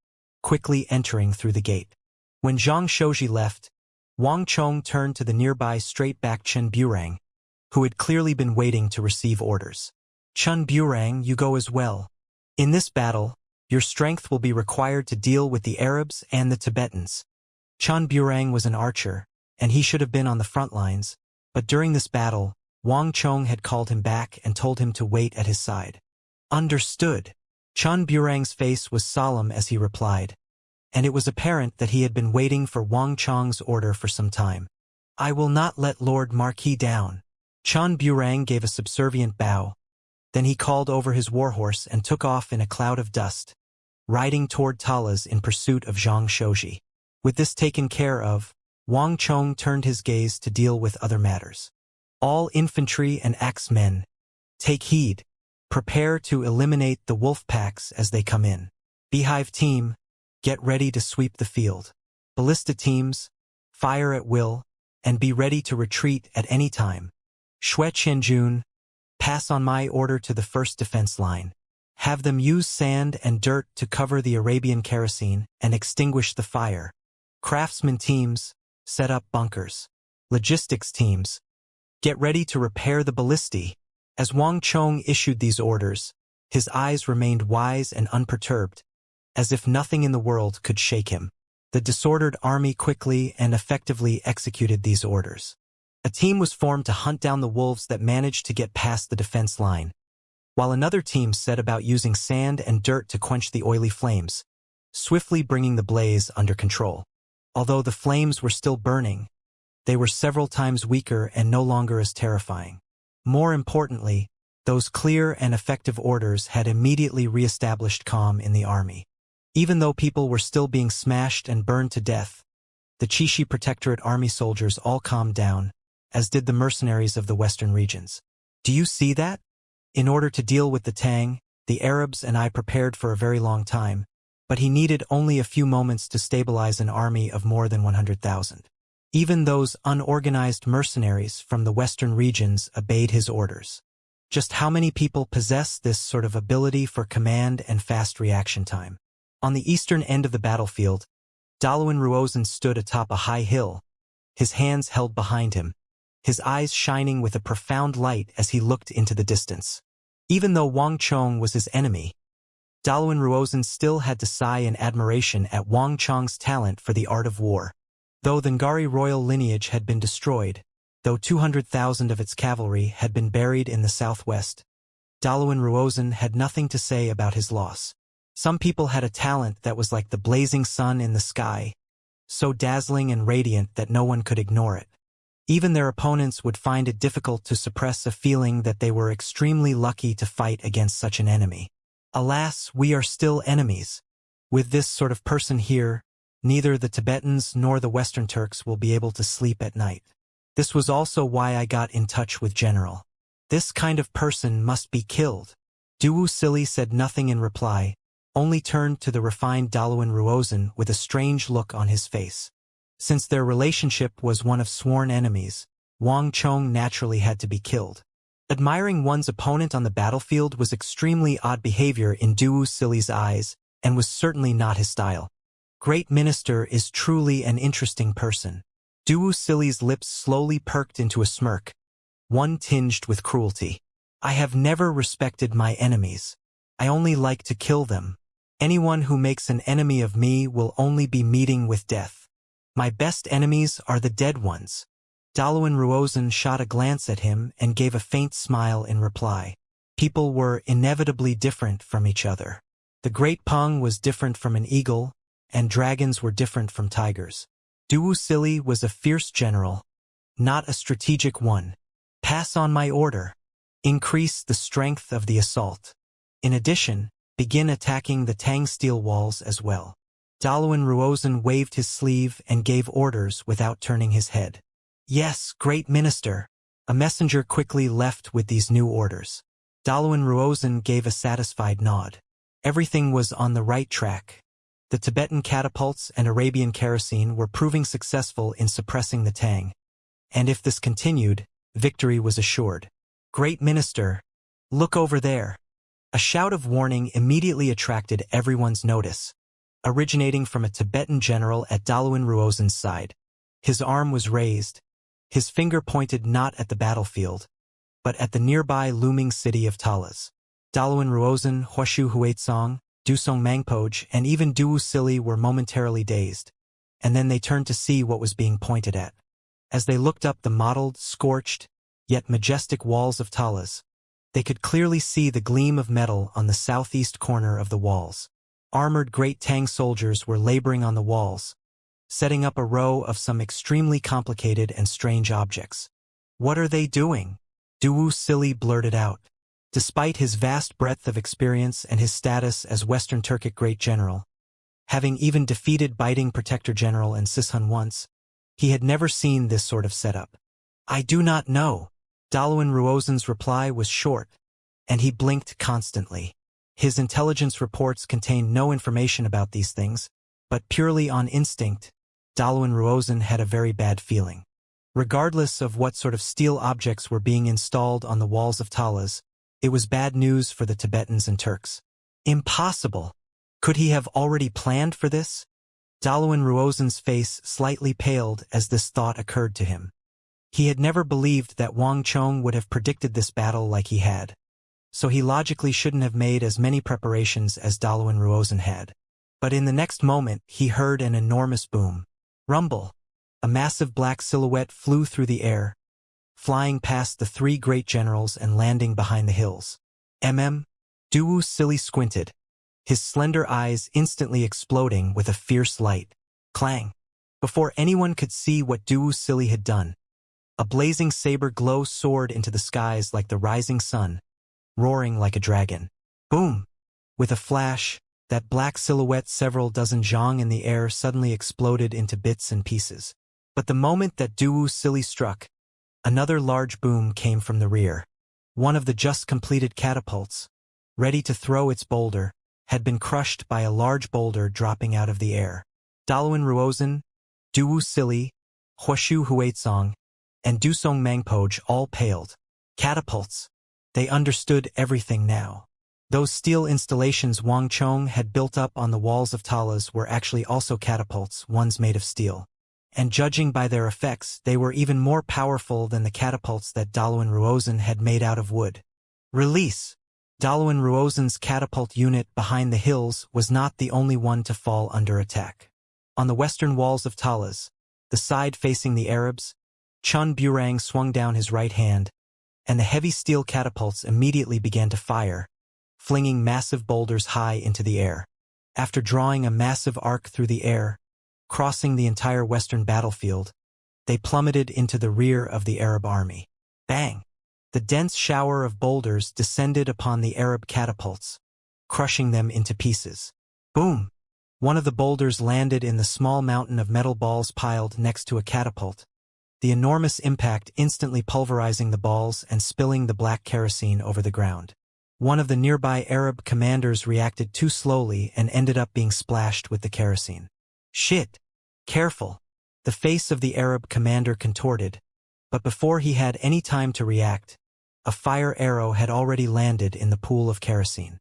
quickly entering through the gate. When Zhang Shouji left, Wang Chong turned to the nearby straight-back Chen Burang, who had clearly been waiting to receive orders. Chen Burang, you go as well. In this battle, your strength will be required to deal with the Arabs and the Tibetans. Chen Burang was an archer, and he should have been on the front lines, but during this battle, Wang Chong had called him back and told him to wait at his side. Understood. Chen Burang's face was solemn as he replied, and it was apparent that he had been waiting for Wang Chong's order for some time. I will not let Lord Marquis down. Chen Burang gave a subservient bow. Then he called over his warhorse and took off in a cloud of dust, riding toward Talas in pursuit of Zhang Shouji. With this taken care of, Wang Chong turned his gaze to deal with other matters. All infantry and axemen, take heed. Prepare to eliminate the wolf packs as they come in. Beehive team, get ready to sweep the field. Ballista teams, fire at will, and be ready to retreat at any time. Shui Qianjun, pass on my order to the first defense line. Have them use sand and dirt to cover the Arabian kerosene and extinguish the fire. Craftsman teams, set up bunkers. Logistics teams, get ready to repair the ballistae. As Wang Chong issued these orders, his eyes remained wise and unperturbed, as if nothing in the world could shake him. The disordered army quickly and effectively executed these orders. A team was formed to hunt down the wolves that managed to get past the defense line, while another team set about using sand and dirt to quench the oily flames, swiftly bringing the blaze under control. Although the flames were still burning, they were several times weaker and no longer as terrifying. More importantly, those clear and effective orders had immediately re-established calm in the army. Even though people were still being smashed and burned to death, the Qixi Protectorate army soldiers all calmed down, as did the mercenaries of the western regions. Do you see that? In order to deal with the Tang, the Arabs and I prepared for a very long time, but he needed only a few moments to stabilize an army of more than 100,000. Even those unorganized mercenaries from the western regions obeyed his orders. Just how many people possess this sort of ability for command and fast reaction time? On the eastern end of the battlefield, Daluan Ruozhen stood atop a high hill, his hands held behind him, his eyes shining with a profound light as he looked into the distance. Even though Wang Chong was his enemy, Daluan Ruozhen still had to sigh in admiration at Wang Chong's talent for the art of war. Though the Ngari royal lineage had been destroyed, though 200,000 of its cavalry had been buried in the southwest, Daluan Ruozhen had nothing to say about his loss. Some people had a talent that was like the blazing sun in the sky, so dazzling and radiant that no one could ignore it. Even their opponents would find it difficult to suppress a feeling that they were extremely lucky to fight against such an enemy. Alas, we are still enemies. With this sort of person here, neither the Tibetans nor the Western Turks will be able to sleep at night. This was also why I got in touch with General. This kind of person must be killed. Wuxia said nothing in reply, only turned to the refined Daluan Ruozhen with a strange look on his face. Since their relationship was one of sworn enemies, Wang Chong naturally had to be killed. Admiring one's opponent on the battlefield was extremely odd behavior in Wuxia's eyes, and was certainly not his style. Great Minister is truly an interesting person. Wuxia's lips slowly perked into a smirk, one tinged with cruelty. I have never respected my enemies. I only like to kill them. Anyone who makes an enemy of me will only be meeting with death. My best enemies are the dead ones. Daluan Ruozhen shot a glance at him and gave a faint smile in reply. People were inevitably different from each other. The Great Peng was different from an eagle, and dragons were different from tigers. Wuxia was a fierce general, not a strategic one. Pass on my order. Increase the strength of the assault. In addition, begin attacking the Tang steel walls as well. Daluan Ruozhen waved his sleeve and gave orders without turning his head. Yes, Great Minister. A messenger quickly left with these new orders. Daluan Ruozhen gave a satisfied nod. Everything was on the right track. The Tibetan catapults and Arabian kerosene were proving successful in suppressing the Tang, and if this continued, victory was assured. Great Minister, look over there. A shout of warning immediately attracted everyone's notice. originating from a Tibetan general at Daluan Ruozen's side. His arm was raised. His finger pointed not at the battlefield, but at the nearby looming city of Talas. Daluan Ruozen, Huashu Huaitsong, Dusong Mangpoj, and even Duwu were momentarily dazed, and then they turned to see what was being pointed at. As they looked up the mottled, scorched, yet majestic walls of Talas, they could clearly see the gleam of metal on the southeast corner of the walls. Armored Great Tang soldiers were laboring on the walls, setting up a row of some extremely complicated and strange objects. "What are they doing?" Duwu blurted out. Despite his vast breadth of experience and his status as Western Turkic Great General, having even defeated Biting Protector General and Sishun once, he had never seen this sort of setup. "I do not know." Daluan Ruozen's reply was short, and he blinked constantly. His intelligence reports contained no information about these things, but purely on instinct, Daluan Ruozen had a very bad feeling. Regardless of what sort of steel objects were being installed on the walls of Talas, it was bad news for the Tibetans and Turks. Impossible! Could he have already planned for this? Daluan Ruozen's face slightly paled as this thought occurred to him. He had never believed that Wang Chong would have predicted this battle like he had, so he logically shouldn't have made as many preparations as Daluan Ruozen had. But in the next moment, he heard an enormous boom. Rumble! A massive black silhouette flew through the air, flying past the three great generals and landing behind the hills. Duwu squinted, his slender eyes instantly exploding with a fierce light. Clang! Before anyone could see what Duwu had done, a blazing saber glow soared into the skies like the rising sun, roaring like a dragon. Boom! With a flash, that black silhouette several dozen zhang in the air suddenly exploded into bits and pieces. But the moment that Duwu struck, another large boom came from the rear. One of the just completed catapults, ready to throw its boulder, had been crushed by a large boulder dropping out of the air. Daluan Ruozen, Duwu Huashu Huaitsong, and Dusong Mangpoj all paled. Catapults! They understood everything now. Those steel installations Wang Chong had built up on the walls of Talas were actually also catapults, ones made of steel. And judging by their effects, they were even more powerful than the catapults that Daluan Ruozen had made out of wood. Release! Daluan Ruozen's catapult unit behind the hills was not the only one to fall under attack. On the western walls of Talas, the side facing the Arabs, Chun Burang swung down his right hand, and the heavy steel catapults immediately began to fire, flinging massive boulders high into the air. After drawing a massive arc through the air, crossing the entire western battlefield, they plummeted into the rear of the Arab army. Bang! The dense shower of boulders descended upon the Arab catapults, crushing them into pieces. Boom! One of the boulders landed in the small mountain of metal balls piled next to a catapult, the enormous impact instantly pulverizing the balls and spilling the black kerosene over the ground. One of the nearby Arab commanders reacted too slowly and ended up being splashed with the kerosene. Shit! Careful! The face of the Arab commander contorted, but before he had any time to react, a fire arrow had already landed in the pool of kerosene.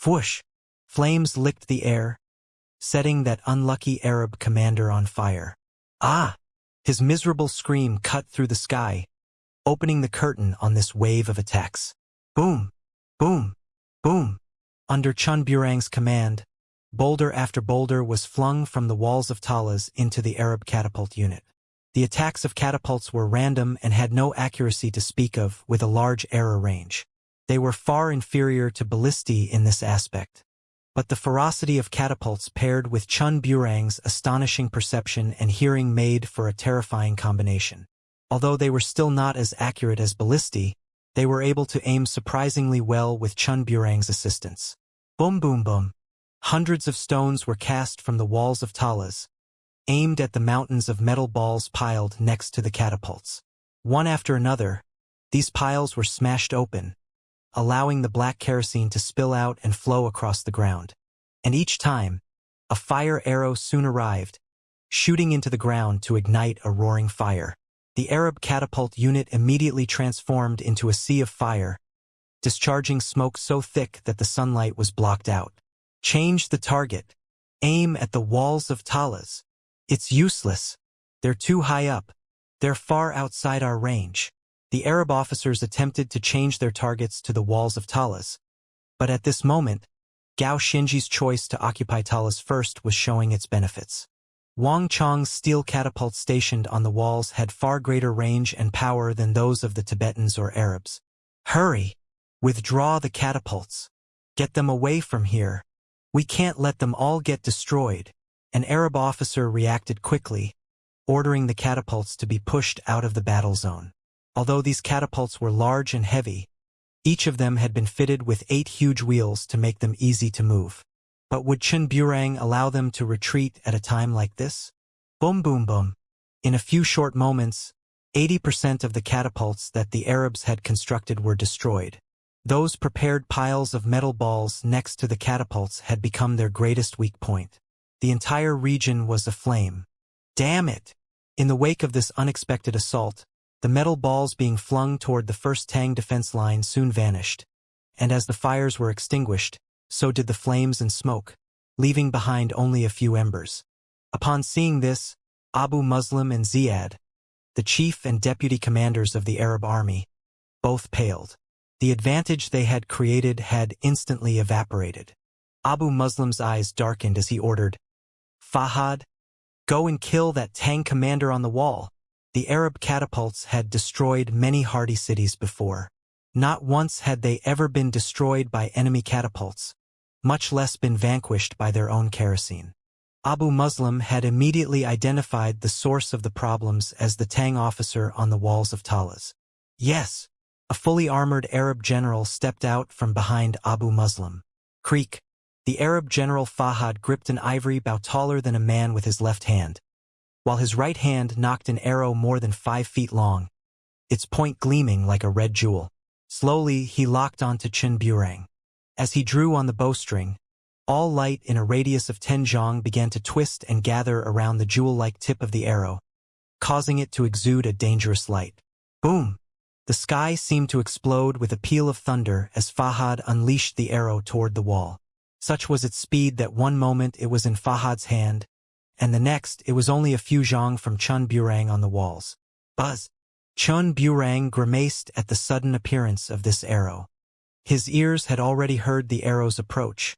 Whoosh! Flames licked the air, setting that unlucky Arab commander on fire. Ah! His miserable scream cut through the sky, opening the curtain on this wave of attacks. Boom! Boom! Boom! Under Chun Burang's command, boulder after boulder was flung from the walls of Talas into the Arab catapult unit. The attacks of catapults were random and had no accuracy to speak of, with a large error range. They were far inferior to ballistae in this aspect. But the ferocity of catapults paired with Chun Burang's astonishing perception and hearing made for a terrifying combination. Although they were still not as accurate as ballistae, they were able to aim surprisingly well with Chun Burang's assistance. Boom boom boom. Hundreds of stones were cast from the walls of Talas, aimed at the mountains of metal balls piled next to the catapults. One after another, these piles were smashed open, allowing the black kerosene to spill out and flow across the ground. And each time, a fire arrow soon arrived, shooting into the ground to ignite a roaring fire. The Arab catapult unit immediately transformed into a sea of fire, discharging smoke so thick that the sunlight was blocked out. Change the target. aim at the walls of Talas. It's useless. They're too high up. They're far outside our range. The Arab officers attempted to change their targets to the walls of Talas. But at this moment, Gao Xinji's choice to occupy Talas first was showing its benefits. Wang Chong's steel catapults stationed on the walls had far greater range and power than those of the Tibetans or Arabs. Hurry! Withdraw the catapults. Get them away from here. We can't let them all get destroyed. An Arab officer reacted quickly, ordering the catapults to be pushed out of the battle zone. Although these catapults were large and heavy, each of them had been fitted with 8 huge wheels to make them easy to move. But would Chen Burang allow them to retreat at a time like this? Boom boom boom. In a few short moments, 80% of the catapults that the Arabs had constructed were destroyed. Those prepared piles of metal balls next to the catapults had become their greatest weak point. The entire region was aflame. Damn it! In the wake of this unexpected assault, the metal balls being flung toward the first Tang defense line soon vanished. And as the fires were extinguished, so did the flames and smoke, leaving behind only a few embers. Upon seeing this, Abu Muslim and Ziyad, the chief and deputy commanders of the Arab army, both paled. The advantage they had created had instantly evaporated. Abu Muslim's eyes darkened as he ordered, "Fahad, go and kill that Tang commander on the wall." The Arab catapults had destroyed many hardy cities before. Not once had they ever been destroyed by enemy catapults, much less been vanquished by their own kerosene. Abu Muslim had immediately identified the source of the problems as the Tang officer on the walls of Talas. Yes, a fully armored Arab general stepped out from behind Abu Muslim. Creak. The Arab general Fahad gripped an ivory bow taller than a man with his left hand, while his right hand knocked an arrow more than 5 feet long, its point gleaming like a red jewel. Slowly, he locked onto Chen Burang. As he drew on the bowstring, all light in a radius of 10 zhang began to twist and gather around the jewel-like tip of the arrow, causing it to exude a dangerous light. Boom! The sky seemed to explode with a peal of thunder as Fahad unleashed the arrow toward the wall. Such was its speed that one moment it was in Fahad's hand, and the next it was only a few zhang from Chen Burang on the walls. Buzz! Chen Burang grimaced at the sudden appearance of this arrow. His ears had already heard the arrow's approach,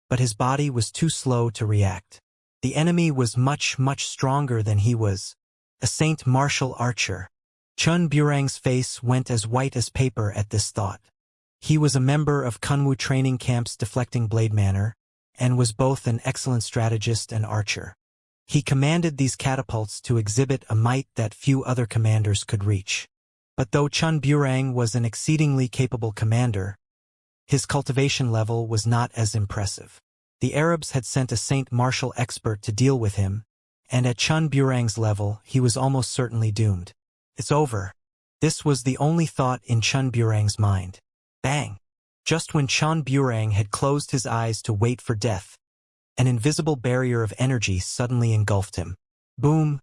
but his body was too slow to react. The enemy was much, much stronger than he was, a Saint Martial archer. Chen Burang's face went as white as paper at this thought. He was a member of Kunwu training camp's deflecting blade manner, and was both an excellent strategist and archer. He commanded these catapults to exhibit a might that few other commanders could reach. But though Chen Burang was an exceedingly capable commander, his cultivation level was not as impressive. The Arabs had sent a Saint Martial expert to deal with him, and at Chen Burang's level he was almost certainly doomed. It's over. This was the only thought in Chen Burang's mind. Bang! Just when Chen Burang had closed his eyes to wait for death, an invisible barrier of energy suddenly engulfed him. Boom!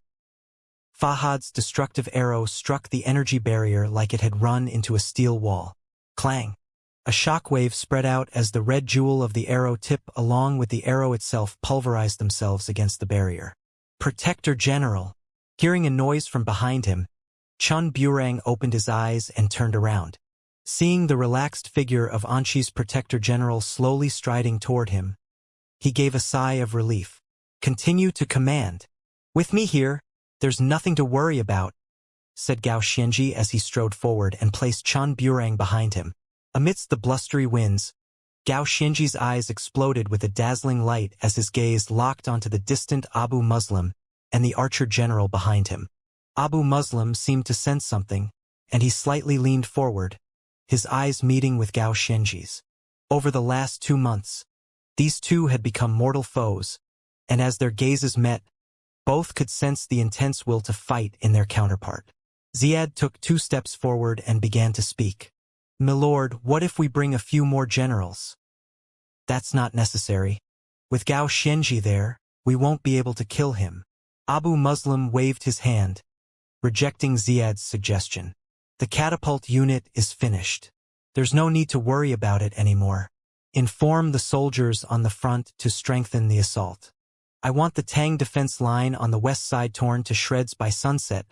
Fahad's destructive arrow struck the energy barrier like it had run into a steel wall. Clang! A shockwave spread out as the red jewel of the arrow tip along with the arrow itself pulverized themselves against the barrier. Protector General! Hearing a noise from behind him, Chen Burang opened his eyes and turned around. Seeing the relaxed figure of Anshi's Protector General slowly striding toward him, he gave a sigh of relief. Continue to command. With me here, there's nothing to worry about, said Gao Xianji as he strode forward and placed Chen Burang behind him. Amidst the blustery winds, Gao Xianji's eyes exploded with a dazzling light as his gaze locked onto the distant Abu Muslim and the archer general behind him. Abu Muslim seemed to sense something, and he slightly leaned forward, his eyes meeting with Gao Xianji's. Over the last 2 months, these two had become mortal foes, and as their gazes met, both could sense the intense will to fight in their counterpart. Ziyad took 2 steps forward and began to speak. "Milord, what if we bring a few more generals?" "That's not necessary. With Gao Xianji there, we won't be able to kill him." Abu Muslim waved his hand, rejecting Ziyad's suggestion. "The catapult unit is finished. There's no need to worry about it anymore. Inform the soldiers on the front to strengthen the assault." I want the Tang defense line on the west side torn to shreds by sunset,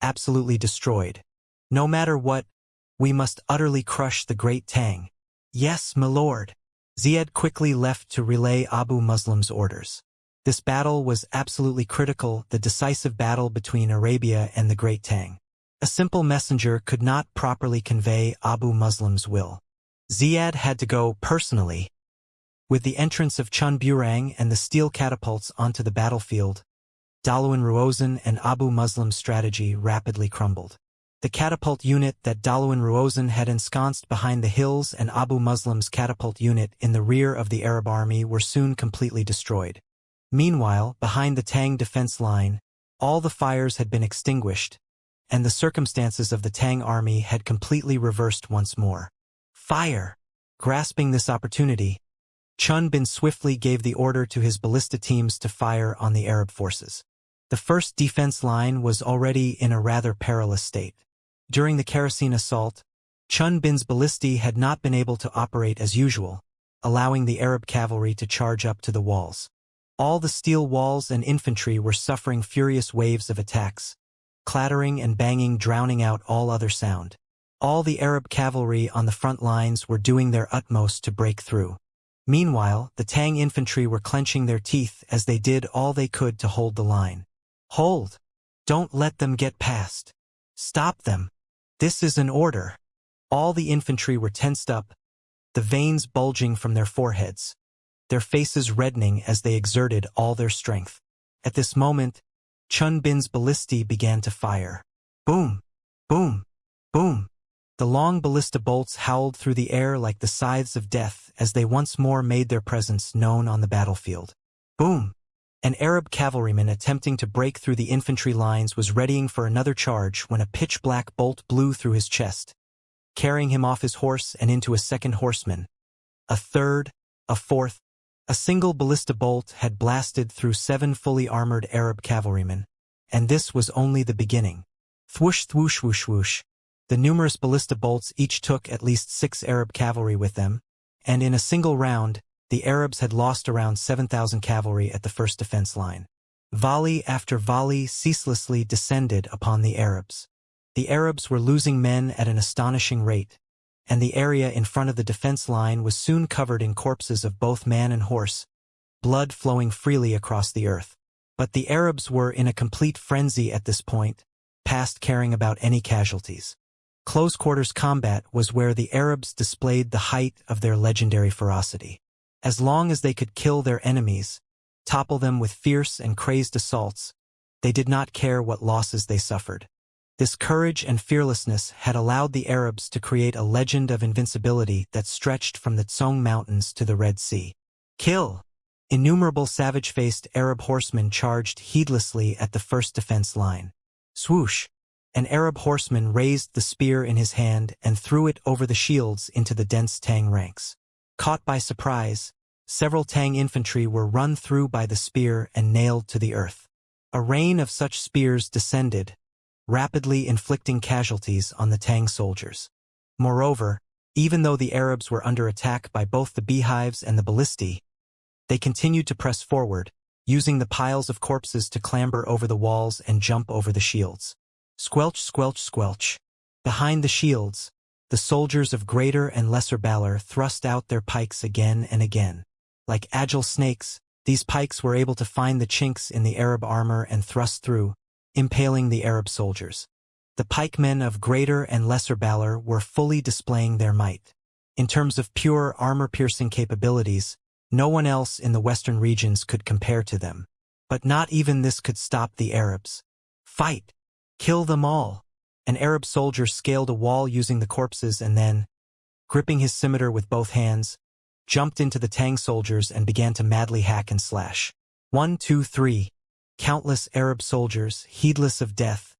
absolutely destroyed. No matter what, we must utterly crush the great Tang. Yes, my lord. Ziyad quickly left to relay Abu Muslim's orders. This battle was absolutely critical, the decisive battle between Arabia and the great Tang. A simple messenger could not properly convey Abu Muslim's will. Ziyad had to go personally. With the entrance of Chun Burang and the steel catapults onto the battlefield, Daluan Ruozan and Abu Muslim's strategy rapidly crumbled. The catapult unit that Daluan Ruozan had ensconced behind the hills and Abu Muslim's catapult unit in the rear of the Arab army were soon completely destroyed. Meanwhile, behind the Tang defense line, all the fires had been extinguished, and the circumstances of the Tang army had completely reversed once more. Fire! Grasping this opportunity, Chun Bin swiftly gave the order to his ballista teams to fire on the Arab forces. The first defense line was already in a rather perilous state. During the kerosene assault, Chun Bin's ballistae had not been able to operate as usual, allowing the Arab cavalry to charge up to the walls. All the steel walls and infantry were suffering furious waves of attacks, clattering and banging drowning out all other sound. All the Arab cavalry on the front lines were doing their utmost to break through. Meanwhile, the Tang infantry were clenching their teeth as they did all they could to hold the line. Hold! Don't let them get past. Stop them. This is an order. All the infantry were tensed up, the veins bulging from their foreheads, their faces reddening as they exerted all their strength. At this moment, Chun Bin's ballistae began to fire. Boom! Boom! Boom! The long ballista bolts howled through the air like the scythes of death as they once more made their presence known on the battlefield. Boom! An Arab cavalryman attempting to break through the infantry lines was readying for another charge when a pitch-black bolt blew through his chest, carrying him off his horse and into a second horseman. A third, a fourth, a single ballista bolt had blasted through 7 fully armored Arab cavalrymen, and this was only the beginning. Thwoosh thwoosh whoosh whoosh. The numerous ballista bolts each took at least 6 Arab cavalry with them, and in a single round, the Arabs had lost around 7,000 cavalry at the first defense line. Volley after volley ceaselessly descended upon the Arabs. The Arabs were losing men at an astonishing rate, and the area in front of the defense line was soon covered in corpses of both man and horse, blood flowing freely across the earth. But the Arabs were in a complete frenzy at this point, past caring about any casualties. Close-quarters combat was where the Arabs displayed the height of their legendary ferocity. As long as they could kill their enemies, topple them with fierce and crazed assaults, they did not care what losses they suffered. This courage and fearlessness had allowed the Arabs to create a legend of invincibility that stretched from the Tsong Mountains to the Red Sea. Kill! Innumerable savage-faced Arab horsemen charged heedlessly at the first defense line. Swoosh! An Arab horseman raised the spear in his hand and threw it over the shields into the dense Tang ranks. Caught by surprise, several Tang infantry were run through by the spear and nailed to the earth. A rain of such spears descended, rapidly inflicting casualties on the Tang soldiers. Moreover, even though the Arabs were under attack by both the beehives and the ballistae, they continued to press forward, using the piles of corpses to clamber over the walls and jump over the shields. Squelch, squelch, squelch. Behind the shields, the soldiers of greater and lesser valor thrust out their pikes again and again. Like agile snakes, these pikes were able to find the chinks in the Arab armor and thrust through, impaling the Arab soldiers. The pikemen of greater and lesser valor were fully displaying their might. In terms of pure armor-piercing capabilities, no one else in the western regions could compare to them. But not even this could stop the Arabs. Fight! Kill them all! An Arab soldier scaled a wall using the corpses and then, gripping his scimitar with both hands, jumped into the Tang soldiers and began to madly hack and slash. 1, 2, 3. Countless Arab soldiers, heedless of death,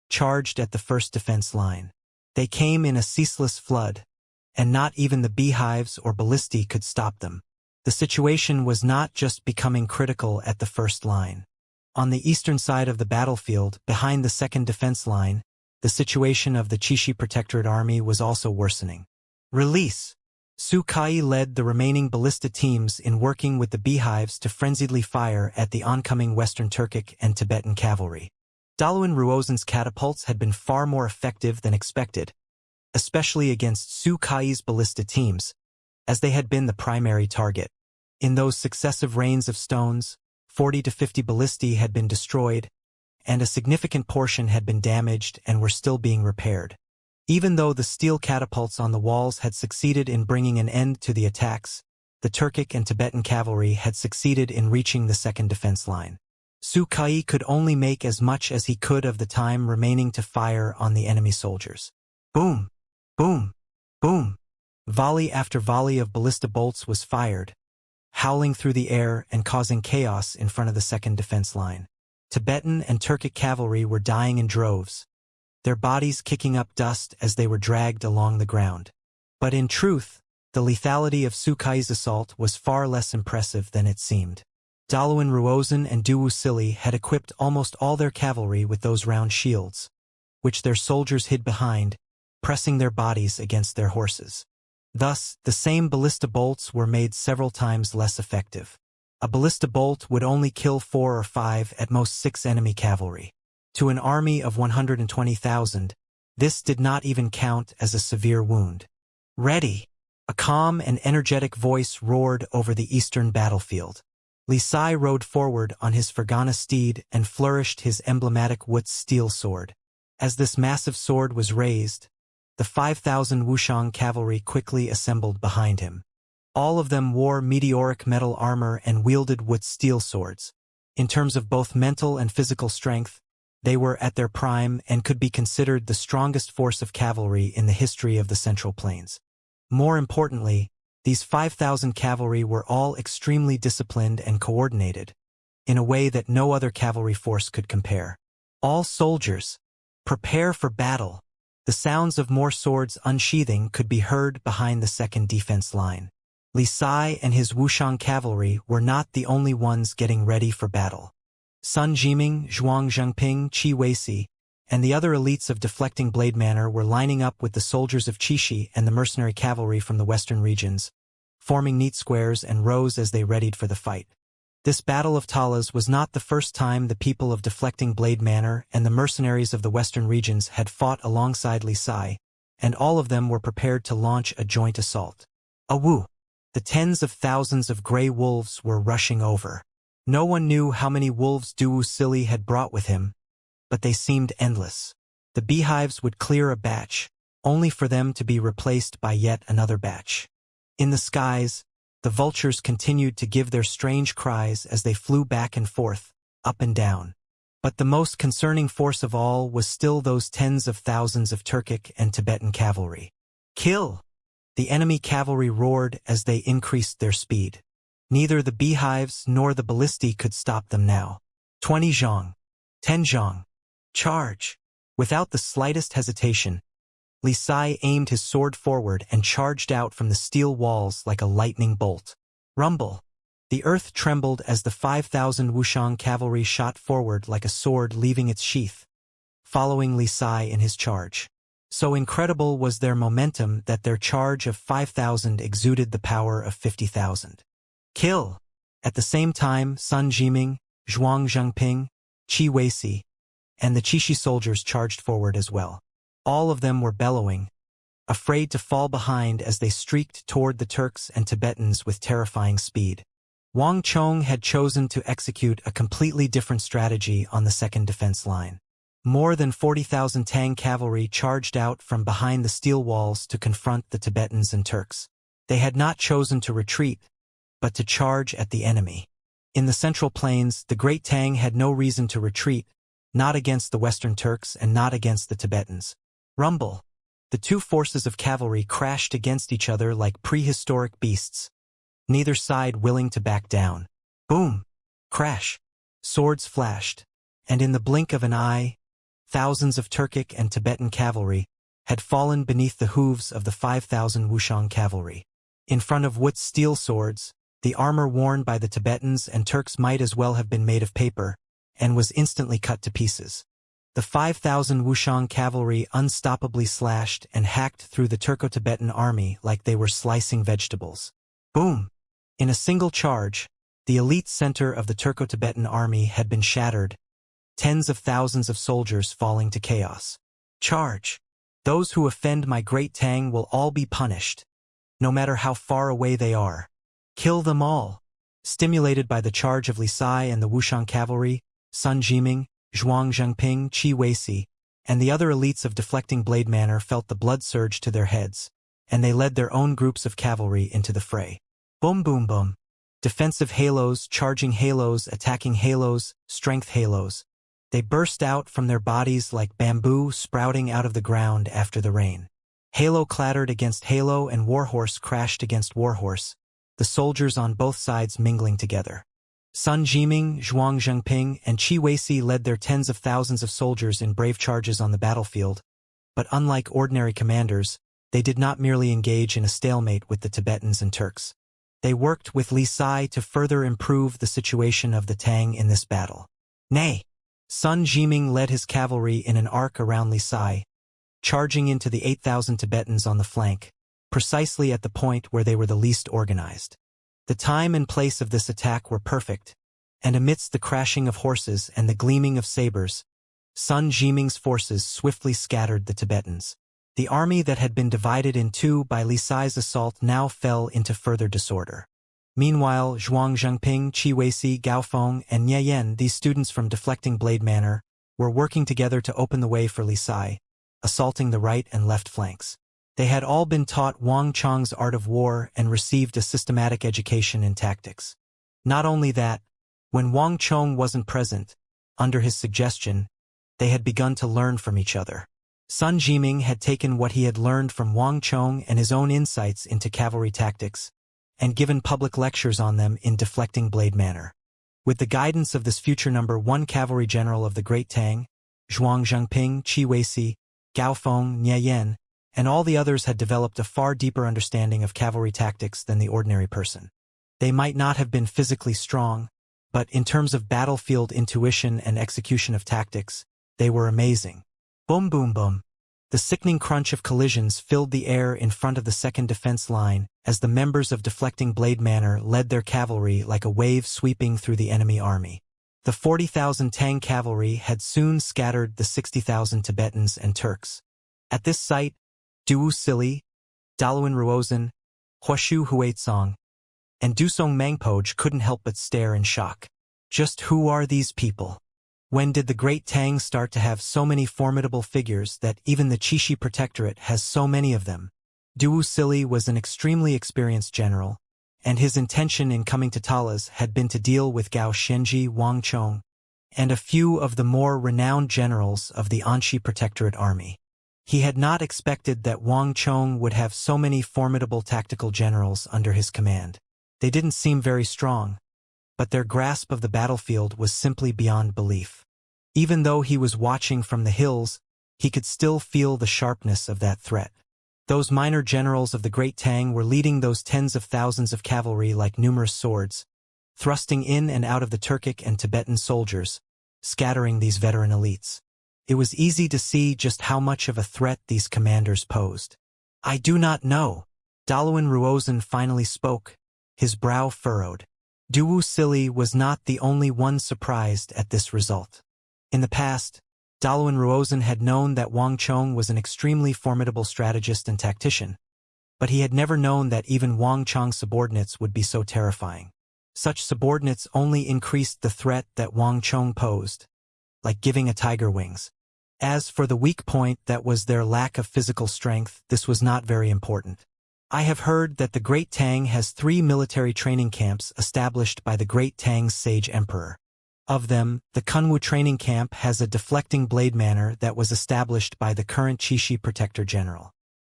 charged at the first defense line. They came in a ceaseless flood, and not even the beehives or ballistae could stop them. The situation was not just becoming critical at the first line. On the eastern side of the battlefield, behind the second defense line, the situation of the Chishi Protectorate Army was also worsening. Release! Su Kai led the remaining ballista teams in working with the beehives to frenziedly fire at the oncoming Western Turkic and Tibetan cavalry. Daluan Ruozen's catapults had been far more effective than expected, especially against Su Kai's ballista teams, as they had been the primary target. In those successive rains of stones, 40 to 50 ballistae had been destroyed, and a significant portion had been damaged and were still being repaired. Even though the steel catapults on the walls had succeeded in bringing an end to the attacks, the Turkic and Tibetan cavalry had succeeded in reaching the second defense line. Su Kai could only make as much as he could of the time remaining to fire on the enemy soldiers. Boom! Boom! Boom! Volley after volley of ballista bolts was fired, howling through the air and causing chaos in front of the second defense line. Tibetan and Turkic cavalry were dying in droves, their bodies kicking up dust as they were dragged along the ground. But in truth, the lethality of Su Kai's assault was far less impressive than it seemed. Daluan Ruozen and Wuxia had equipped almost all their cavalry with those round shields, which their soldiers hid behind, pressing their bodies against their horses. Thus, the same ballista bolts were made several times less effective. A ballista bolt would only kill 4 or 5, at most 6 enemy cavalry. To an army of 120,000, this did not even count as a severe wound. Ready! A calm and energetic voice roared over the eastern battlefield. Li Sai rode forward on his Fergana steed and flourished his emblematic Wuxia steel sword. As this massive sword was raised, the 5,000 Wuxiang cavalry quickly assembled behind him. All of them wore meteoric metal armor and wielded Wuxia steel swords. In terms of both mental and physical strength, they were at their prime and could be considered the strongest force of cavalry in the history of the Central Plains. More importantly, these 5,000 cavalry were all extremely disciplined and coordinated, in a way that no other cavalry force could compare. All soldiers, prepare for battle. The sounds of more swords unsheathing could be heard behind the second defense line. Li Sai and his Wuxiang cavalry were not the only ones getting ready for battle. Sun Jiming, Zhuang Zhengping, Qi Weisi, and the other elites of Deflecting Blade Manor were lining up with the soldiers of Qixi and the mercenary cavalry from the western regions, forming neat squares and rows as they readied for the fight. This Battle of Talas was not the first time the people of Deflecting Blade Manor and the mercenaries of the western regions had fought alongside Li Sai, and all of them were prepared to launch a joint assault. Awoo! The tens of thousands of gray wolves were rushing over. No one knew how many wolves Wuxia had brought with him, but they seemed endless. The beehives would clear a batch, only for them to be replaced by yet another batch. In the skies, the vultures continued to give their strange cries as they flew back and forth, up and down. But the most concerning force of all was still those tens of thousands of Turkic and Tibetan cavalry. Kill! The enemy cavalry roared as they increased their speed. Neither the beehives nor the ballistae could stop them now. 20 zhang. 10 zhang. Charge! Without the slightest hesitation, Li Sai aimed his sword forward and charged out from the steel walls like a lightning bolt. Rumble! The earth trembled as the 5,000 Wuxiang cavalry shot forward like a sword leaving its sheath, following Li Sai in his charge. So incredible was their momentum that their charge of 5,000 exuded the power of 50,000. Kill! At the same time, Sun Jiming, Zhuang Zhengping, Qi Weisi, and the Qixi soldiers charged forward as well. All of them were bellowing, afraid to fall behind as they streaked toward the Turks and Tibetans with terrifying speed. Wang Chong had chosen to execute a completely different strategy on the second defense line. More than 40,000 Tang cavalry charged out from behind the steel walls to confront the Tibetans and Turks. They had not chosen to retreat, but to charge at the enemy. In the Central Plains, the Great Tang had no reason to retreat, not against the Western Turks and not against the Tibetans. Rumble! The two forces of cavalry crashed against each other like prehistoric beasts, neither side willing to back down. Boom! Crash! Swords flashed, and in the blink of an eye, thousands of Turkic and Tibetan cavalry had fallen beneath the hooves of the 5,000 Wuxiang cavalry. In front of Wuxia's steel swords, the armor worn by the Tibetans and Turks might as well have been made of paper, and was instantly cut to pieces. The 5,000 Wuxiang cavalry unstoppably slashed and hacked through the Turco-Tibetan army like they were slicing vegetables. Boom! In a single charge, the elite center of the Turco-Tibetan army had been shattered, tens of thousands of soldiers falling to chaos. Charge! Those who offend my great Tang will all be punished, no matter how far away they are. Kill them all! Stimulated by the charge of Li Sai and the Wuxiang cavalry, Sun Jiming, Zhuang Zhengping, Qi Weisi, and the other elites of Deflecting Blade Manor felt the blood surge to their heads, and they led their own groups of cavalry into the fray. Boom boom boom. Defensive halos, charging halos, attacking halos, strength halos. They burst out from their bodies like bamboo sprouting out of the ground after the rain. Halo clattered against halo and warhorse crashed against warhorse, the soldiers on both sides mingling together. Sun Jiming, Zhuang Zhengping, and Qi Weisi led their tens of thousands of soldiers in brave charges on the battlefield, but unlike ordinary commanders, they did not merely engage in a stalemate with the Tibetans and Turks. They worked with Li Sai to further improve the situation of the Tang in this battle. Nay! Sun Jiming led his cavalry in an arc around Li Sai, charging into the 8,000 Tibetans on the flank, precisely at the point where they were the least organized. The time and place of this attack were perfect, and amidst the crashing of horses and the gleaming of sabers, Sun Jiming's forces swiftly scattered the Tibetans. The army that had been divided in two by Li Sai's assault now fell into further disorder. Meanwhile, Zhuang Zhengping, Qi Weisi, Gaofeng, and Nie Yan, these students from Deflecting Blade Manor, were working together to open the way for Li Sai, assaulting the right and left flanks. They had all been taught Wang Chong's art of war and received a systematic education in tactics. Not only that, when Wang Chong wasn't present, under his suggestion, they had begun to learn from each other. Sun Jiming had taken what he had learned from Wang Chong and his own insights into cavalry tactics, and given public lectures on them in Deflecting Blade Manor. With the guidance of this future number 1 cavalry general of the Great Tang, Zhuang Zhengping, Qi Weisi, Gaofeng, Nie Yan, and all the others had developed a far deeper understanding of cavalry tactics than the ordinary person. They might not have been physically strong, but in terms of battlefield intuition and execution of tactics, they were amazing. Boom boom boom. The sickening crunch of collisions filled the air in front of the second defense line as the members of Deflecting Blade Manor led their cavalry like a wave sweeping through the enemy army. The 40,000 Tang cavalry had soon scattered the 60,000 Tibetans and Turks. At this sight, Duwu Sili, Daluan Ruozhen, Huashu Huaitsong, and Dusong Mangpoj couldn't help but stare in shock. Just who are these people? When did the Great Tang start to have so many formidable figures that even the Qixi Protectorate has so many of them? Duwu Sili was an extremely experienced general, and his intention in coming to Talas had been to deal with Gao Shenji, Wang Chong, and a few of the more renowned generals of the Anxi Protectorate army. He had not expected that Wang Chong would have so many formidable tactical generals under his command. They didn't seem very strong, but their grasp of the battlefield was simply beyond belief. Even though he was watching from the hills, he could still feel the sharpness of that threat. Those minor generals of the Great Tang were leading those tens of thousands of cavalry like numerous swords, thrusting in and out of the Turkic and Tibetan soldiers, scattering these veteran elites. It was easy to see just how much of a threat these commanders posed. I do not know. Daluan Ruozhen finally spoke, his brow furrowed. Duwu Sili was not the only one surprised at this result. In the past, Daluan Ruozhen had known that Wang Chong was an extremely formidable strategist and tactician, but he had never known that even Wang Chong's subordinates would be so terrifying. Such subordinates only increased the threat that Wang Chong posed, like giving a tiger wings. As for the weak point that was their lack of physical strength, this was not very important. I have heard that the Great Tang has 3 military training camps established by the Great Tang's sage emperor. Of them, the Kunwu training camp has a Deflecting Blade Manor that was established by the current Qixi Protector General.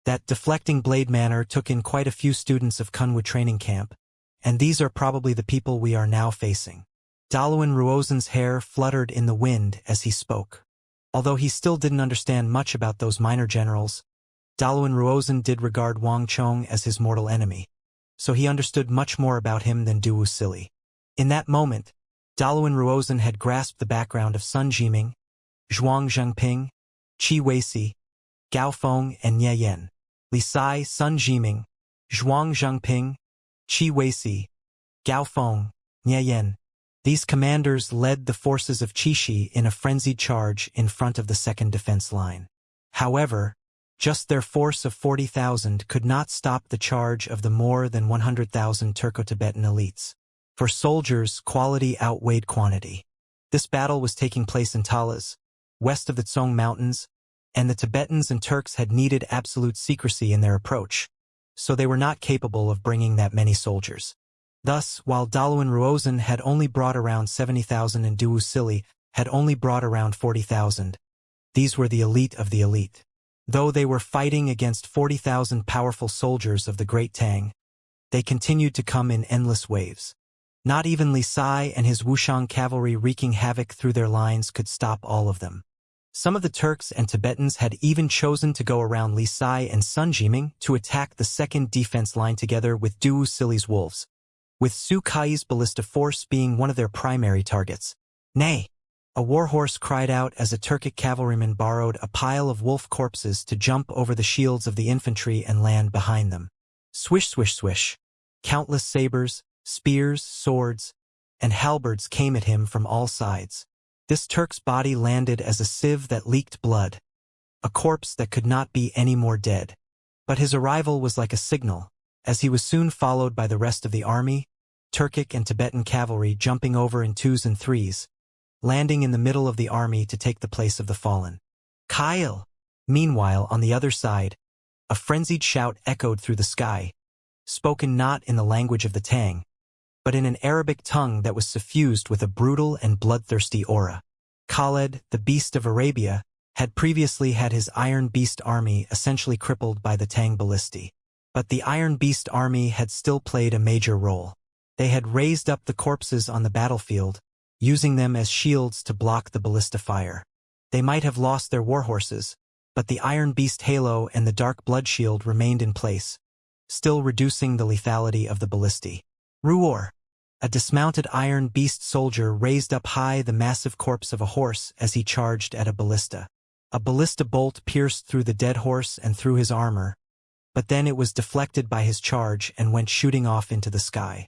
That Deflecting Blade Manor took in quite a few students of Kunwu training camp, and these are probably the people we are now facing. Daluan Ruozhen's hair fluttered in the wind as he spoke. Although he still didn't understand much about those minor generals, Daluan Ruozhen did regard Wang Chong as his mortal enemy, so he understood much more about him than Duwu Sili. In that moment, Daluan Ruozhen had grasped the background of Sun Jiming, Zhuang Zhengping, Qi Weisi, Gao Feng, and Nie Yan. Li Sai, Sun Jiming, Zhuang Zhengping, Qi Weisi, Gao Feng, Nie Yan. These commanders led the forces of Qixi in a frenzied charge in front of the second defense line. However, just their force of 40,000 could not stop the charge of the more than 100,000 Turco-Tibetan elites. For soldiers, quality outweighed quantity. This battle was taking place in Talas, west of the Tsong Mountains, and the Tibetans and Turks had needed absolute secrecy in their approach, so they were not capable of bringing that many soldiers. Thus, while Daluan Ruozan had only brought around 70,000 and Wuxia had only brought around 40,000, these were the elite of the elite. Though they were fighting against 40,000 powerful soldiers of the Great Tang, they continued to come in endless waves. Not even Li Sai and his Wuxiang cavalry wreaking havoc through their lines could stop all of them. Some of the Turks and Tibetans had even chosen to go around Li Sai and Sun Jiming to attack the second defense line together with Du Wuxili's wolves, with Su Kai's ballista force being one of their primary targets. Nay! A warhorse cried out as a Turkic cavalryman borrowed a pile of wolf corpses to jump over the shields of the infantry and land behind them. Swish, swish, swish. Countless sabers, spears, swords, and halberds came at him from all sides. This Turk's body landed as a sieve that leaked blood, a corpse that could not be any more dead. But his arrival was like a signal, as he was soon followed by the rest of the army, Turkic and Tibetan cavalry jumping over in twos and threes, landing in the middle of the army to take the place of the fallen. Kyle! Meanwhile, on the other side, a frenzied shout echoed through the sky, spoken not in the language of the Tang, but in an Arabic tongue that was suffused with a brutal and bloodthirsty aura. Khaled, the beast of Arabia, had previously had his Iron Beast army essentially crippled by the Tang ballistae. But the Iron Beast army had still played a major role. They had raised up the corpses on the battlefield, using them as shields to block the ballista fire. They might have lost their warhorses, but the Iron Beast halo and the Dark Blood shield remained in place, still reducing the lethality of the ballistae. Ruor! A dismounted Iron Beast soldier raised up high the massive corpse of a horse as he charged at a ballista. A ballista bolt pierced through the dead horse and through his armor, but then it was deflected by his charge and went shooting off into the sky.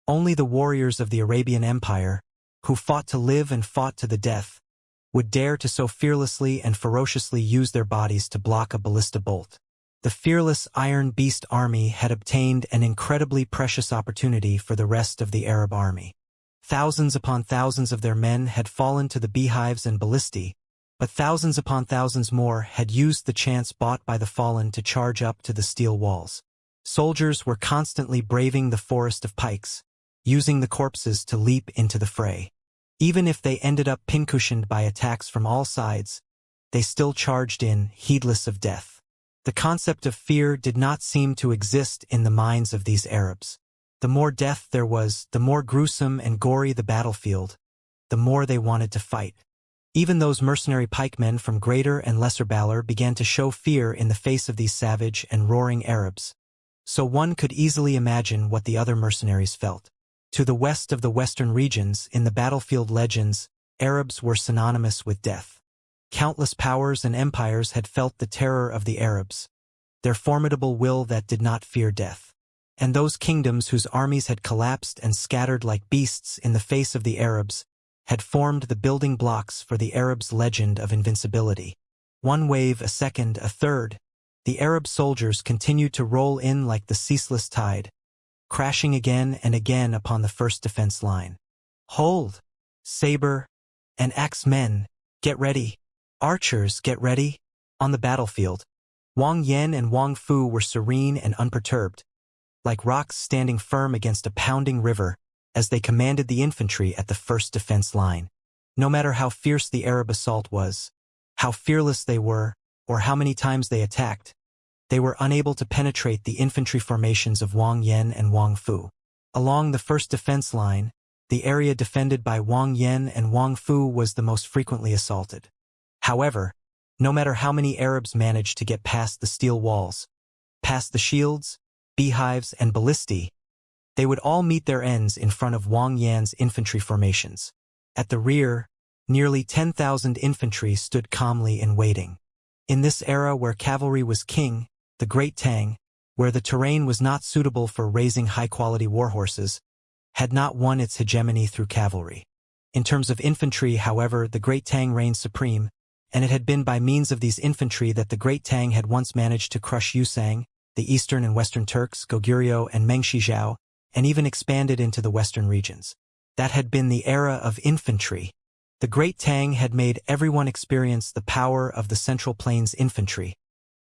Only the warriors of the Arabian Empire, who fought to live and fought to the death, would dare to so fearlessly and ferociously use their bodies to block a ballista bolt. The fearless Iron Beast army had obtained an incredibly precious opportunity for the rest of the Arab army. Thousands upon thousands of their men had fallen to the beehives and ballistae, but thousands upon thousands more had used the chance bought by the fallen to charge up to the steel walls. Soldiers were constantly braving the forest of pikes, using the corpses to leap into the fray. Even if they ended up pincushioned by attacks from all sides, they still charged in, heedless of death. The concept of fear did not seem to exist in the minds of these Arabs. The more death there was, the more gruesome and gory the battlefield, the more they wanted to fight. Even those mercenary pikemen from Greater and Lesser Valor began to show fear in the face of these savage and roaring Arabs. So one could easily imagine what the other mercenaries felt. To the west of the western regions, in the battlefield legends, Arabs were synonymous with death. Countless powers and empires had felt the terror of the Arabs, their formidable will that did not fear death. And those kingdoms whose armies had collapsed and scattered like beasts in the face of the Arabs had formed the building blocks for the Arabs' legend of invincibility. One wave, a second, a third, the Arab soldiers continued to roll in like the ceaseless tide, crashing again and again upon the first defense line. Hold! Saber and axe men, get ready! Archers, get ready! On the battlefield, Wang Yan and Wang Fu were serene and unperturbed, like rocks standing firm against a pounding river, as they commanded the infantry at the first defense line. No matter how fierce the Arab assault was, how fearless they were, or how many times they attacked, they were unable to penetrate the infantry formations of Wang Yan and Wang Fu. Along the first defense line, the area defended by Wang Yan and Wang Fu was the most frequently assaulted. However, no matter how many Arabs managed to get past the steel walls, past the shields, beehives, and ballistae, they would all meet their ends in front of Wang Yan's infantry formations. At the rear, Nearly 10,000 infantry stood calmly in waiting. In this era where cavalry was king, the Great Tang, where the terrain was not suitable for raising high-quality warhorses, had not won its hegemony through cavalry. In terms of infantry, however, the Great Tang reigned supreme, and it had been by means of these infantry that the Great Tang had once managed to crush Yusang, the Eastern and Western Turks, Goguryeo and Mengshizhao, and even expanded into the western regions. That had been the era of infantry. The Great Tang had made everyone experience the power of the Central Plains infantry,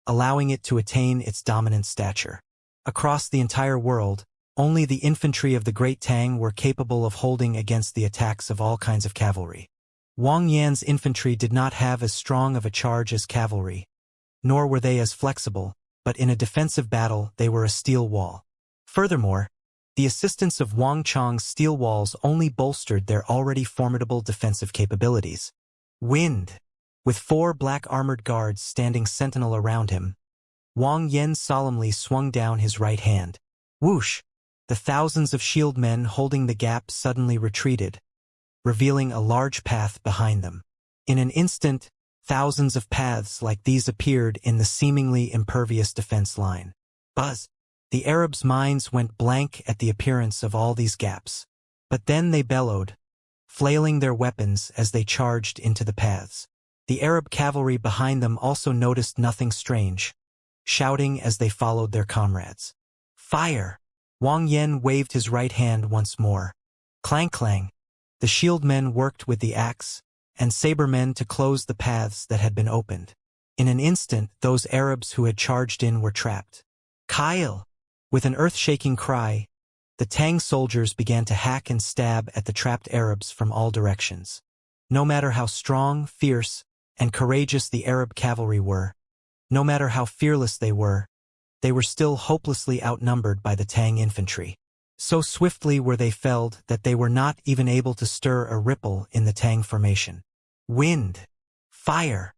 allowing it to attain its dominant stature. Across the entire world, only the infantry of the Great Tang were capable of holding against the attacks of all kinds of cavalry. Wang Yan's infantry did not have as strong of a charge as cavalry, nor were they as flexible, but in a defensive battle they were a steel wall. Furthermore, the assistance of Wang Chong's steel walls only bolstered their already formidable defensive capabilities. Wind. With 4 black armored guards standing sentinel around him, Wang Yan solemnly swung down his right hand. Whoosh! The thousands of shield men holding the gap suddenly retreated, revealing a large path behind them. In an instant, thousands of paths like these appeared in the seemingly impervious defense line. Buzz! The Arabs' minds went blank at the appearance of all these gaps. But then they bellowed, flailing their weapons as they charged into the paths. The Arab cavalry behind them also noticed nothing strange, shouting as they followed their comrades. Fire! Wang Yan waved his right hand once more. Clang clang! The shield men worked with the axe and saber men to close the paths that had been opened. In an instant, those Arabs who had charged in were trapped. Kyle! With an earth-shaking cry, the Tang soldiers began to hack and stab at the trapped Arabs from all directions. No matter how strong, fierce, and courageous the Arab cavalry were, no matter how fearless they were still hopelessly outnumbered by the Tang infantry. So swiftly were they felled that they were not even able to stir a ripple in the Tang formation. Wind! Fire!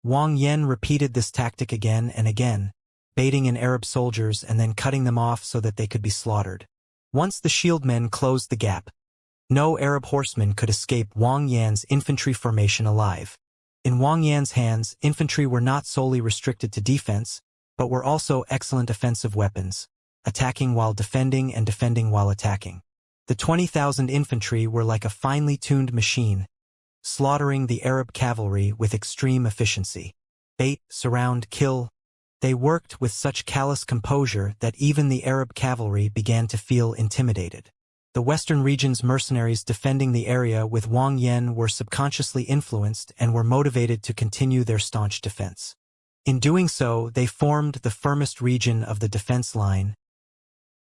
Wang Yan repeated this tactic again and again, baiting in Arab soldiers and then cutting them off so that they could be slaughtered. Once the shield men closed the gap, no Arab horseman could escape Wang Yan's infantry formation alive. In Wang Yan's hands, infantry were not solely restricted to defense, but were also excellent offensive weapons, attacking while defending and defending while attacking. The 20,000 infantry were like a finely tuned machine, slaughtering the Arab cavalry with extreme efficiency. Bait, surround, kill. They worked with such callous composure that even the Arab cavalry began to feel intimidated. The Western region's mercenaries defending the area with Wang Yan were subconsciously influenced and were motivated to continue their staunch defense. In doing so, they formed the firmest region of the defense line.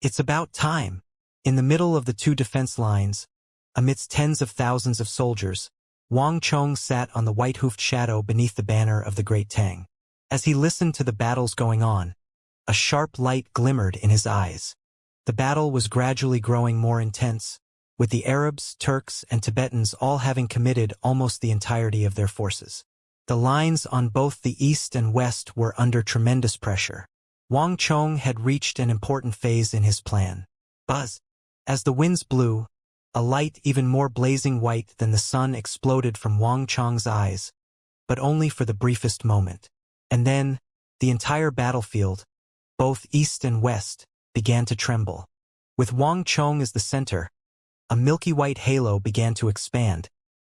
It's about time. In the middle of the 2 defense lines, amidst tens of thousands of soldiers, Wang Chong sat on the white-hoofed shadow beneath the banner of the Great Tang. As he listened to the battles going on, a sharp light glimmered in his eyes. The battle was gradually growing more intense, with the Arabs, Turks, and Tibetans all having committed almost the entirety of their forces. The lines on both the east and west were under tremendous pressure. Wang Chong had reached an important phase in his plan. Buzz! As the winds blew, a light even more blazing white than the sun exploded from Wang Chong's eyes, but only for the briefest moment. And then, the entire battlefield, both east and west, began to tremble. With Wang Chong as the center, a milky white halo began to expand,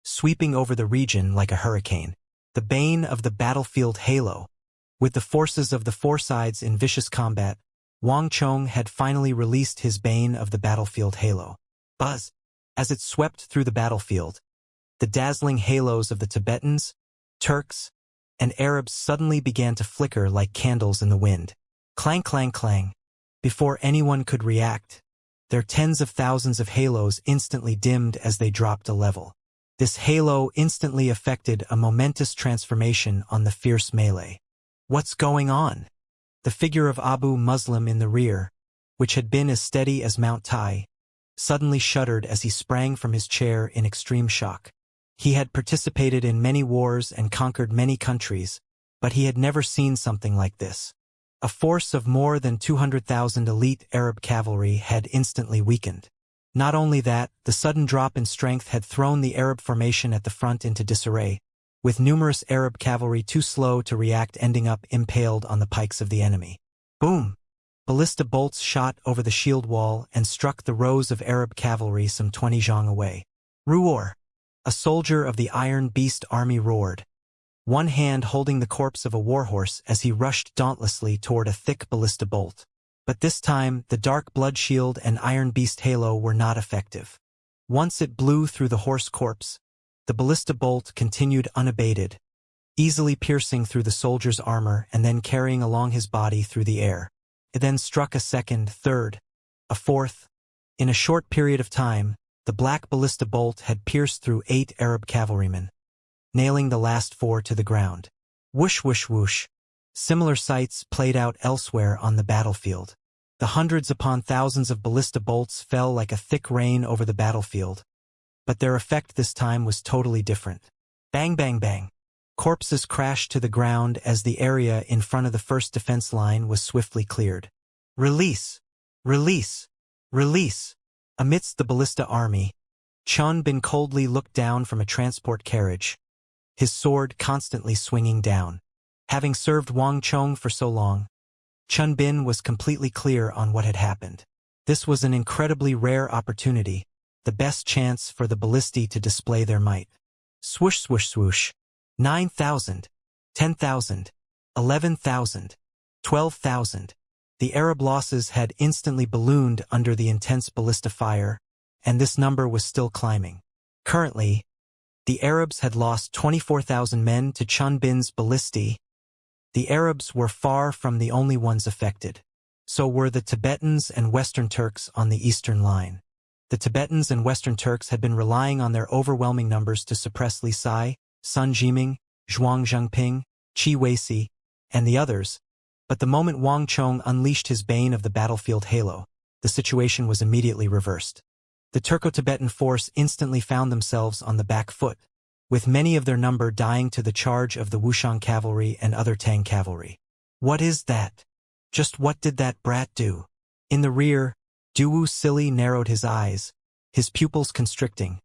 sweeping over the region like a hurricane. The bane of the battlefield halo. With the forces of the 4 sides in vicious combat, Wang Chong had finally released his bane of the battlefield halo. Buzz! As it swept through the battlefield, the dazzling halos of the Tibetans, Turks, and Arabs suddenly began to flicker like candles in the wind. Clang clang clang. Before anyone could react, their tens of thousands of halos instantly dimmed as they dropped a level. This halo instantly effected a momentous transformation on the fierce melee. What's going on? The figure of Abu Muslim in the rear, which had been as steady as Mount Tai, suddenly shuddered as he sprang from his chair in extreme shock. He had participated in many wars and conquered many countries, but he had never seen something like this. A force of more than 200,000 elite Arab cavalry had instantly weakened. Not only that, the sudden drop in strength had thrown the Arab formation at the front into disarray, with numerous Arab cavalry too slow to react ending up impaled on the pikes of the enemy. Boom! Ballista bolts shot over the shield wall and struck the rows of Arab cavalry some 20 zhang away. Roar! A soldier of the Iron Beast army roared, one hand holding the corpse of a warhorse as he rushed dauntlessly toward a thick ballista bolt. But this time, the dark blood shield and Iron Beast halo were not effective. Once it blew through the horse corpse, the ballista bolt continued unabated, easily piercing through the soldier's armor and then carrying along his body through the air. It then struck a second, third, a fourth. In a short period of time, the black ballista bolt had pierced through 8 Arab cavalrymen, nailing the last 4 to the ground. Whoosh whoosh whoosh. Similar sights played out elsewhere on the battlefield. The hundreds upon thousands of ballista bolts fell like a thick rain over the battlefield, but their effect this time was totally different. Bang bang bang. Corpses crashed to the ground as the area in front of the first defense line was swiftly cleared. Release! Release! Release! Amidst the ballista army, Chun Bin coldly looked down from a transport carriage, his sword constantly swinging down. Having served Wang Chong for so long, Chun Bin was completely clear on what had happened. This was an incredibly rare opportunity, the best chance for the ballisti to display their might. Swoosh swoosh swoosh. 9,000, 10,000, 11,000, 12,000. The Arab losses had instantly ballooned under the intense ballista fire, and this number was still climbing. Currently, the Arabs had lost 24,000 men to Chun Bin's ballisti. The Arabs were far from the only ones affected. So were the Tibetans and Western Turks on the eastern line. The Tibetans and Western Turks had been relying on their overwhelming numbers to suppress Li Sai, Sun Jiming, Zhuang Zhengping, Qi Weisi, and the others, but the moment Wang Chong unleashed his bane of the battlefield halo, the situation was immediately reversed. The Turco-Tibetan force instantly found themselves on the back foot, with many of their number dying to the charge of the Wuxian cavalry and other Tang cavalry. What is that? Just what did that brat do? In the rear, Duwu Sili narrowed his eyes, his pupils constricting,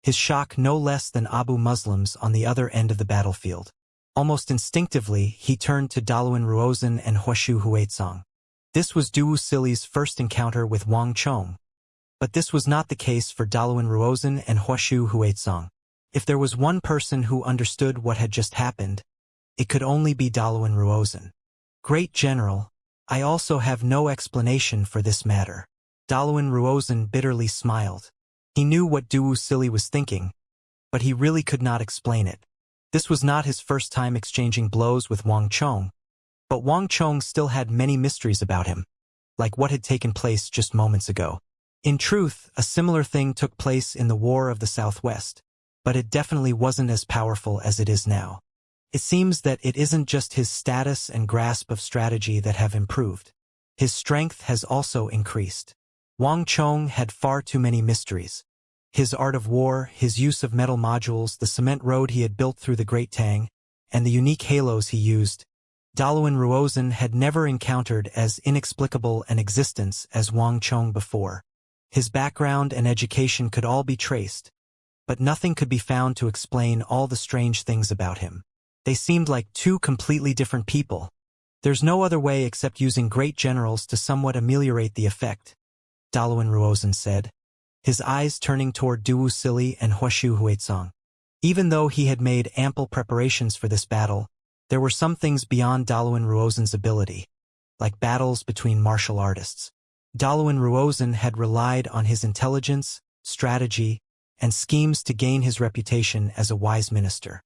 his shock no less than Abu Muslims on the other end of the battlefield. Almost instinctively, he turned to Daluan Ruozhen and Huashu Huizong. This was Duwu Sili's first encounter with Wang Chong. But this was not the case for Daluan Ruozhen and Huashu Huizong. If there was one person who understood what had just happened, it could only be Daluan Ruozhen. Great General, I also have no explanation for this matter. Daluan Ruozhen bitterly smiled. He knew what Duwu Sili was thinking, but he really could not explain it. This was not his first time exchanging blows with Wang Chong, but Wang Chong still had many mysteries about him, like what had taken place just moments ago. In truth, a similar thing took place in the War of the Southwest, but it definitely wasn't as powerful as it is now. It seems that it isn't just his status and grasp of strategy that have improved. His strength has also increased. Wang Chong had far too many mysteries. His art of war, his use of metal modules, the cement road he had built through the Great Tang, and the unique halos he used, Daluan Ruozhen had never encountered as inexplicable an existence as Wang Chong before. His background and education could all be traced, but nothing could be found to explain all the strange things about him. They seemed like two completely different people. There's no other way except using great generals to somewhat ameliorate the effect, Daluan Ruozhen said, his eyes turning toward Duwu Sili and Huashu Huizong. Even though he had made ample preparations for this battle, there were some things beyond Daluan Ruozhen's ability, like battles between martial artists. Daluan Ruozhen had relied on his intelligence, strategy, and schemes to gain his reputation as a wise minister.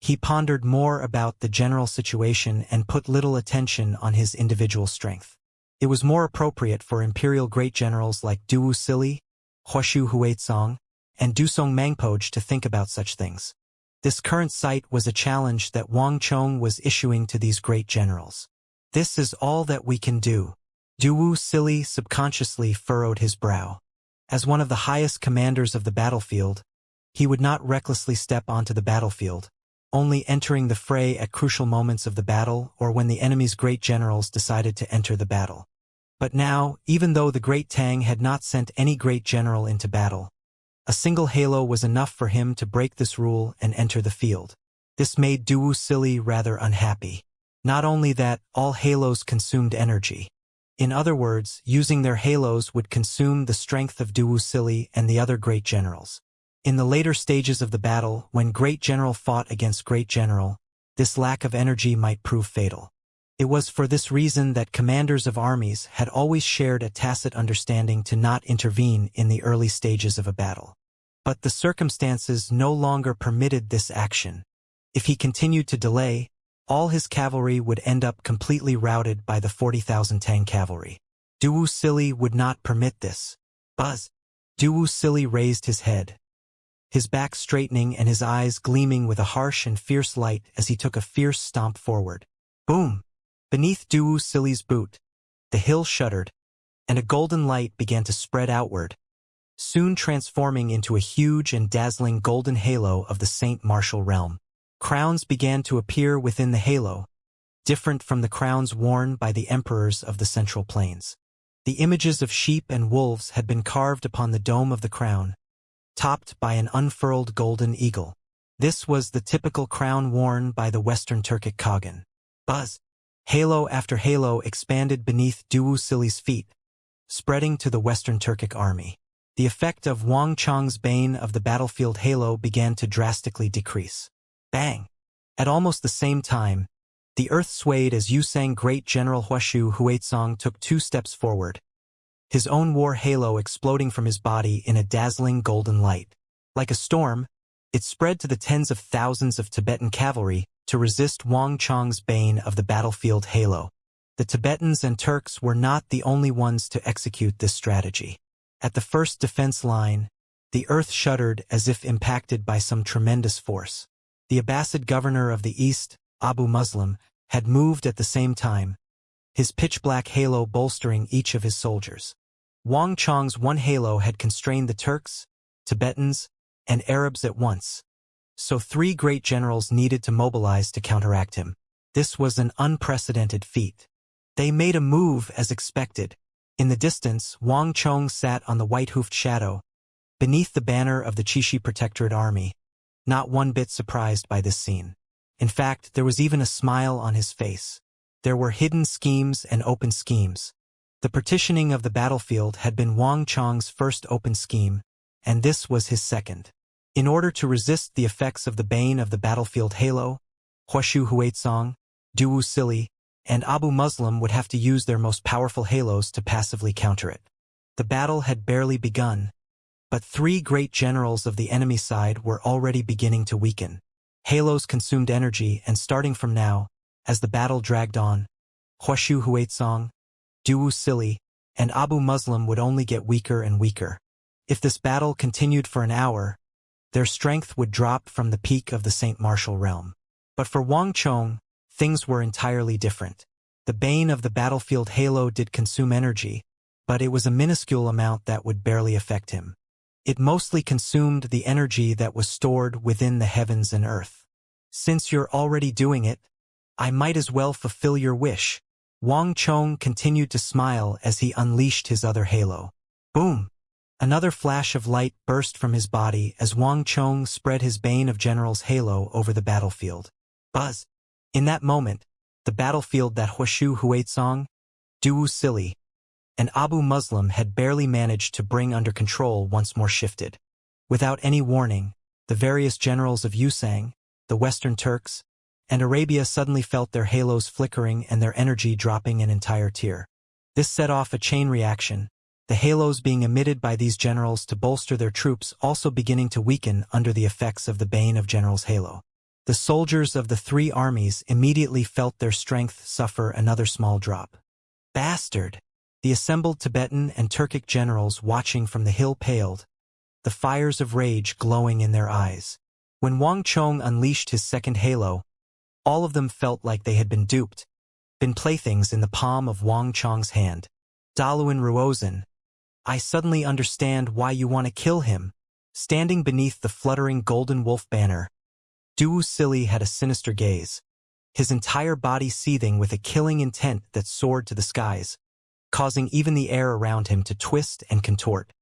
He pondered more about the general situation and put little attention on his individual strength. It was more appropriate for imperial great generals like Duwu Sili, Huashu Huizong, and Dusong Mangpoj to think about such things. This current sight was a challenge that Wang Chong was issuing to these great generals. This is all that we can do. Duwu Sili subconsciously furrowed his brow. As one of the highest commanders of the battlefield, he would not recklessly step onto the battlefield, only entering the fray at crucial moments of the battle or when the enemy's great generals decided to enter the battle. But now, even though the Great Tang had not sent any great general into battle, a single halo was enough for him to break this rule and enter the field. This made Wuxia rather unhappy. Not only that, all halos consumed energy. In other words, using their halos would consume the strength of Wuxia and the other great generals. In the later stages of the battle, when great general fought against great general, this lack of energy might prove fatal. It was for this reason that commanders of armies had always shared a tacit understanding to not intervene in the early stages of a battle. But the circumstances no longer permitted this action. If he continued to delay, all his cavalry would end up completely routed by the 40,000 Tang cavalry. Wuxia would not permit this. Buzz! Wuxia raised his head, his back straightening and his eyes gleaming with a harsh and fierce light as he took a fierce stomp forward. Boom! Beneath Wuxia's boot, the hill shuddered, and a golden light began to spread outward, soon transforming into a huge and dazzling golden halo of the Saint Martial realm. Crowns began to appear within the halo, different from the crowns worn by the emperors of the Central Plains. The images of sheep and wolves had been carved upon the dome of the crown, topped by an unfurled golden eagle. This was the typical crown worn by the Western Turkic Khagan. Buzz! Halo after halo expanded beneath Wuxia's feet, spreading to the Western Turkic army. The effect of Wang Chong's bane of the battlefield halo began to drastically decrease. Bang! At almost the same time, the earth swayed as Yusang Great General Huaizong took 2 steps forward, his own war halo exploding from his body in a dazzling golden light. Like a storm, it spread to the tens of thousands of Tibetan cavalry to resist Wang Chong's bane of the battlefield halo. The Tibetans and Turks were not the only ones to execute this strategy. At the first defense line, the earth shuddered as if impacted by some tremendous force. The Abbasid governor of the east, Abu Muslim, had moved at the same time, his pitch-black halo bolstering each of his soldiers. Wang Chong's one halo had constrained the Turks, Tibetans, and Arabs at once, so 3 great generals needed to mobilize to counteract him. This was an unprecedented feat. They made a move as expected. In the distance, Wang Chong sat on the white-hoofed shadow, beneath the banner of the Qixi Protectorate Army, not one bit surprised by this scene. In fact, there was even a smile on his face. There were hidden schemes and open schemes. The partitioning of the battlefield had been Wang Chong's first open scheme, and this was his second. In order to resist the effects of the bane of the battlefield halo, Huaizong, Wuxia, and Abu Muslim would have to use their most powerful halos to passively counter it. The battle had barely begun, but 3 great generals of the enemy side were already beginning to weaken. Halos consumed energy, and starting from now, as the battle dragged on, Huaizong, Wuxia, and Abu Muslim would only get weaker and weaker. If this battle continued for an hour, their strength would drop from the peak of the Saint Martial realm. But for Wang Chong, things were entirely different. The bane of the battlefield halo did consume energy, but it was a minuscule amount that would barely affect him. It mostly consumed the energy that was stored within the heavens and earth. Since you're already doing it, I might as well fulfill your wish. Wang Chong continued to smile as he unleashed his other halo. Boom! Another flash of light burst from his body as Wang Chong spread his Bane of Generals halo over the battlefield. Buzz! In that moment, the battlefield that Huaizong, Wuxia, and Abu Muslim had barely managed to bring under control once more shifted. Without any warning, the various generals of Yusang, the Western Turks, and Arabia suddenly felt their halos flickering and their energy dropping an entire tier. This set off a chain reaction, the halos being emitted by these generals to bolster their troops also beginning to weaken under the effects of the Bane of Generals halo. The soldiers of the 3 armies immediately felt their strength suffer another small drop. Bastard! The assembled Tibetan and Turkic generals watching from the hill paled, the fires of rage glowing in their eyes. When Wang Chong unleashed his second halo, all of them felt like they had been duped, been playthings in the palm of Wang Chong's hand. Daluan Ruozan, I suddenly understand why you want to kill him. Standing beneath the fluttering golden wolf banner, Wuxia had a sinister gaze, his entire body seething with a killing intent that soared to the skies. causing even the air around him to twist and contort.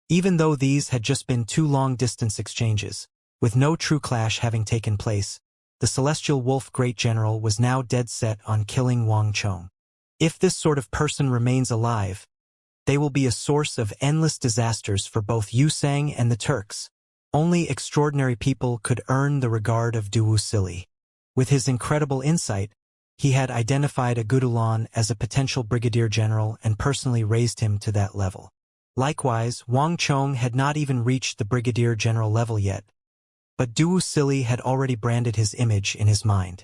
Even though these had just been two long-distance exchanges, with no true clash having taken place, the Celestial Wolf Great General was now dead set on killing Wang Chong. If this sort of person remains alive, they will be a source of endless disasters for both Yusang and the Turks. Only extraordinary people could earn the regard of Wuxia. With his incredible insight, he had identified Agudulan as a potential brigadier general and personally raised him to that level. Likewise, Wang Chong had not even reached the brigadier general level yet, but Wuxia had already branded his image in his mind.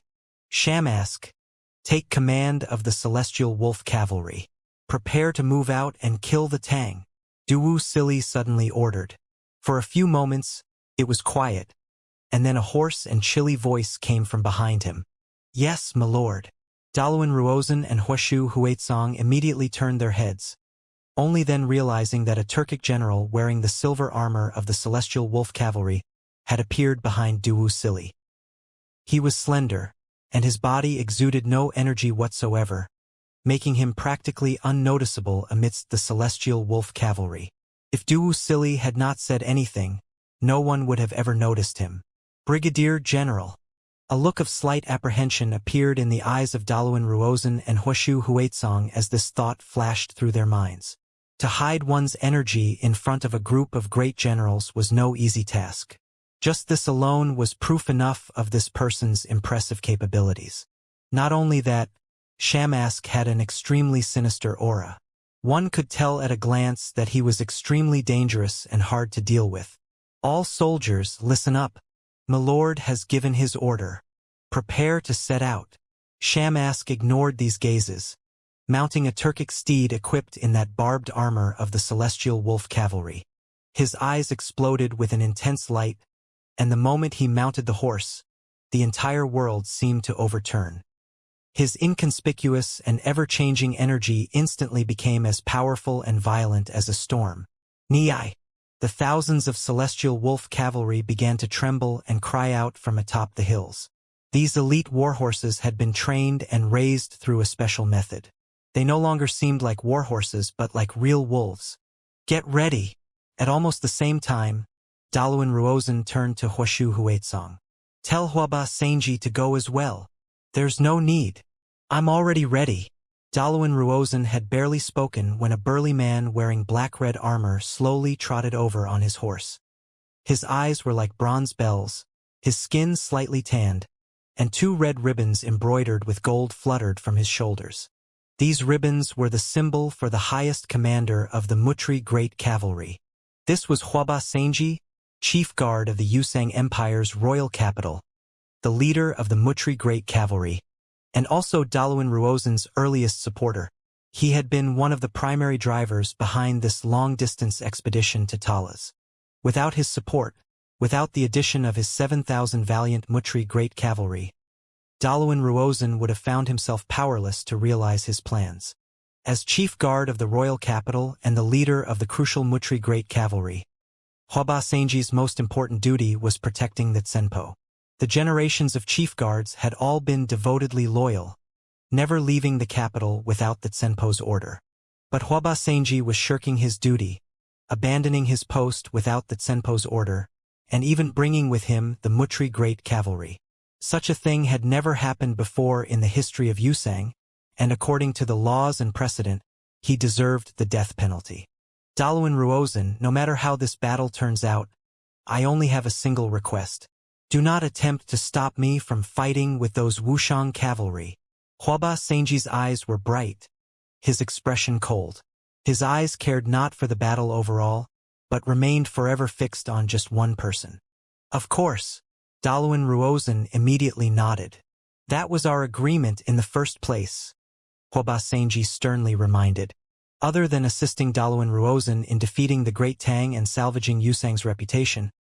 Xianxia, take command of the Celestial Wolf Cavalry. Prepare to move out and kill the Tang, Wuxia suddenly ordered. For a few moments, it was quiet, and then a hoarse and chilly voice came from behind him. Yes, my lord. Daluan Ruozan and Huashu Huaitsong immediately turned their heads, only then realizing that a Turkic general wearing the silver armor of the Celestial Wolf Cavalry had appeared behind Wuxia. He was slender, and his body exuded no energy whatsoever, making him practically unnoticeable amidst the Celestial Wolf Cavalry. If Wuxia had not said anything, no one would have ever noticed him. Brigadier General. A look of slight apprehension appeared in the eyes of Daluan Ruozan and Huashu Huaitsong as this thought flashed through their minds. To hide one's energy in front of a group of great generals was no easy task. Just this alone was proof enough of this person's impressive capabilities. Not only that, Xianxia had an extremely sinister aura. One could tell at a glance that he was extremely dangerous and hard to deal with. All soldiers, listen up. My lord has given his order. Prepare to set out. Xianxia ignored these gazes, mounting a Turkic steed equipped in that barbed armor of the Celestial Wolf Cavalry. His eyes exploded with an intense light, and the moment he mounted the horse, the entire world seemed to overturn. His inconspicuous and ever-changing energy instantly became as powerful and violent as a storm. Niai! The thousands of Celestial Wolf Cavalry began to tremble and cry out from atop the hills. These elite warhorses had been trained and raised through a special method. They no longer seemed like warhorses but like real wolves. Get ready! At almost the same time, Daluan Ruozan turned to Huashu Huaitsong. Tell Huaba Senji to go as well. There's no need. I'm already ready. Daluan Ruozan had barely spoken when a burly man wearing black-red armor slowly trotted over on his horse. His eyes were like bronze bells, his skin slightly tanned, and two red ribbons embroidered with gold fluttered from his shoulders. These ribbons were the symbol for the highest commander of the Mutri Great Cavalry. This was Huaba Senji, chief guard of the Yusang Empire's royal capital, the leader of the Mutri Great Cavalry, and also Daluan Ruozan's earliest supporter. He had been one of the primary drivers behind this long-distance expedition to Talas. Without his support, without the addition of his 7,000 valiant Mutri Great Cavalry, Daluan Ruozan would have found himself powerless to realize his plans. As chief guard of the royal capital and the leader of the crucial Mutri Great Cavalry, Huaba Senji's most important duty was protecting the Tsenpo. The generations of chief guards had all been devotedly loyal, never leaving the capital without the Tsenpo's order. But Huaba Senji was shirking his duty, abandoning his post without the Tsenpo's order, and even bringing with him the Mutri Great Cavalry. Such a thing had never happened before in the history of Yusang, and according to the laws and precedent, he deserved the death penalty. Daluan Ruozan, no matter how this battle turns out, I only have a single request. Do not attempt to stop me from fighting with those Wuxian cavalry. Huaba Senji's eyes were bright, his expression cold. His eyes cared not for the battle overall, but remained forever fixed on just one person. Of course, Daluan Ruozan immediately nodded. That was our agreement in the first place, Huaba Senji sternly reminded. Other than assisting Daluan Ruozan in defeating the Great Tang and salvaging Yusang's reputation,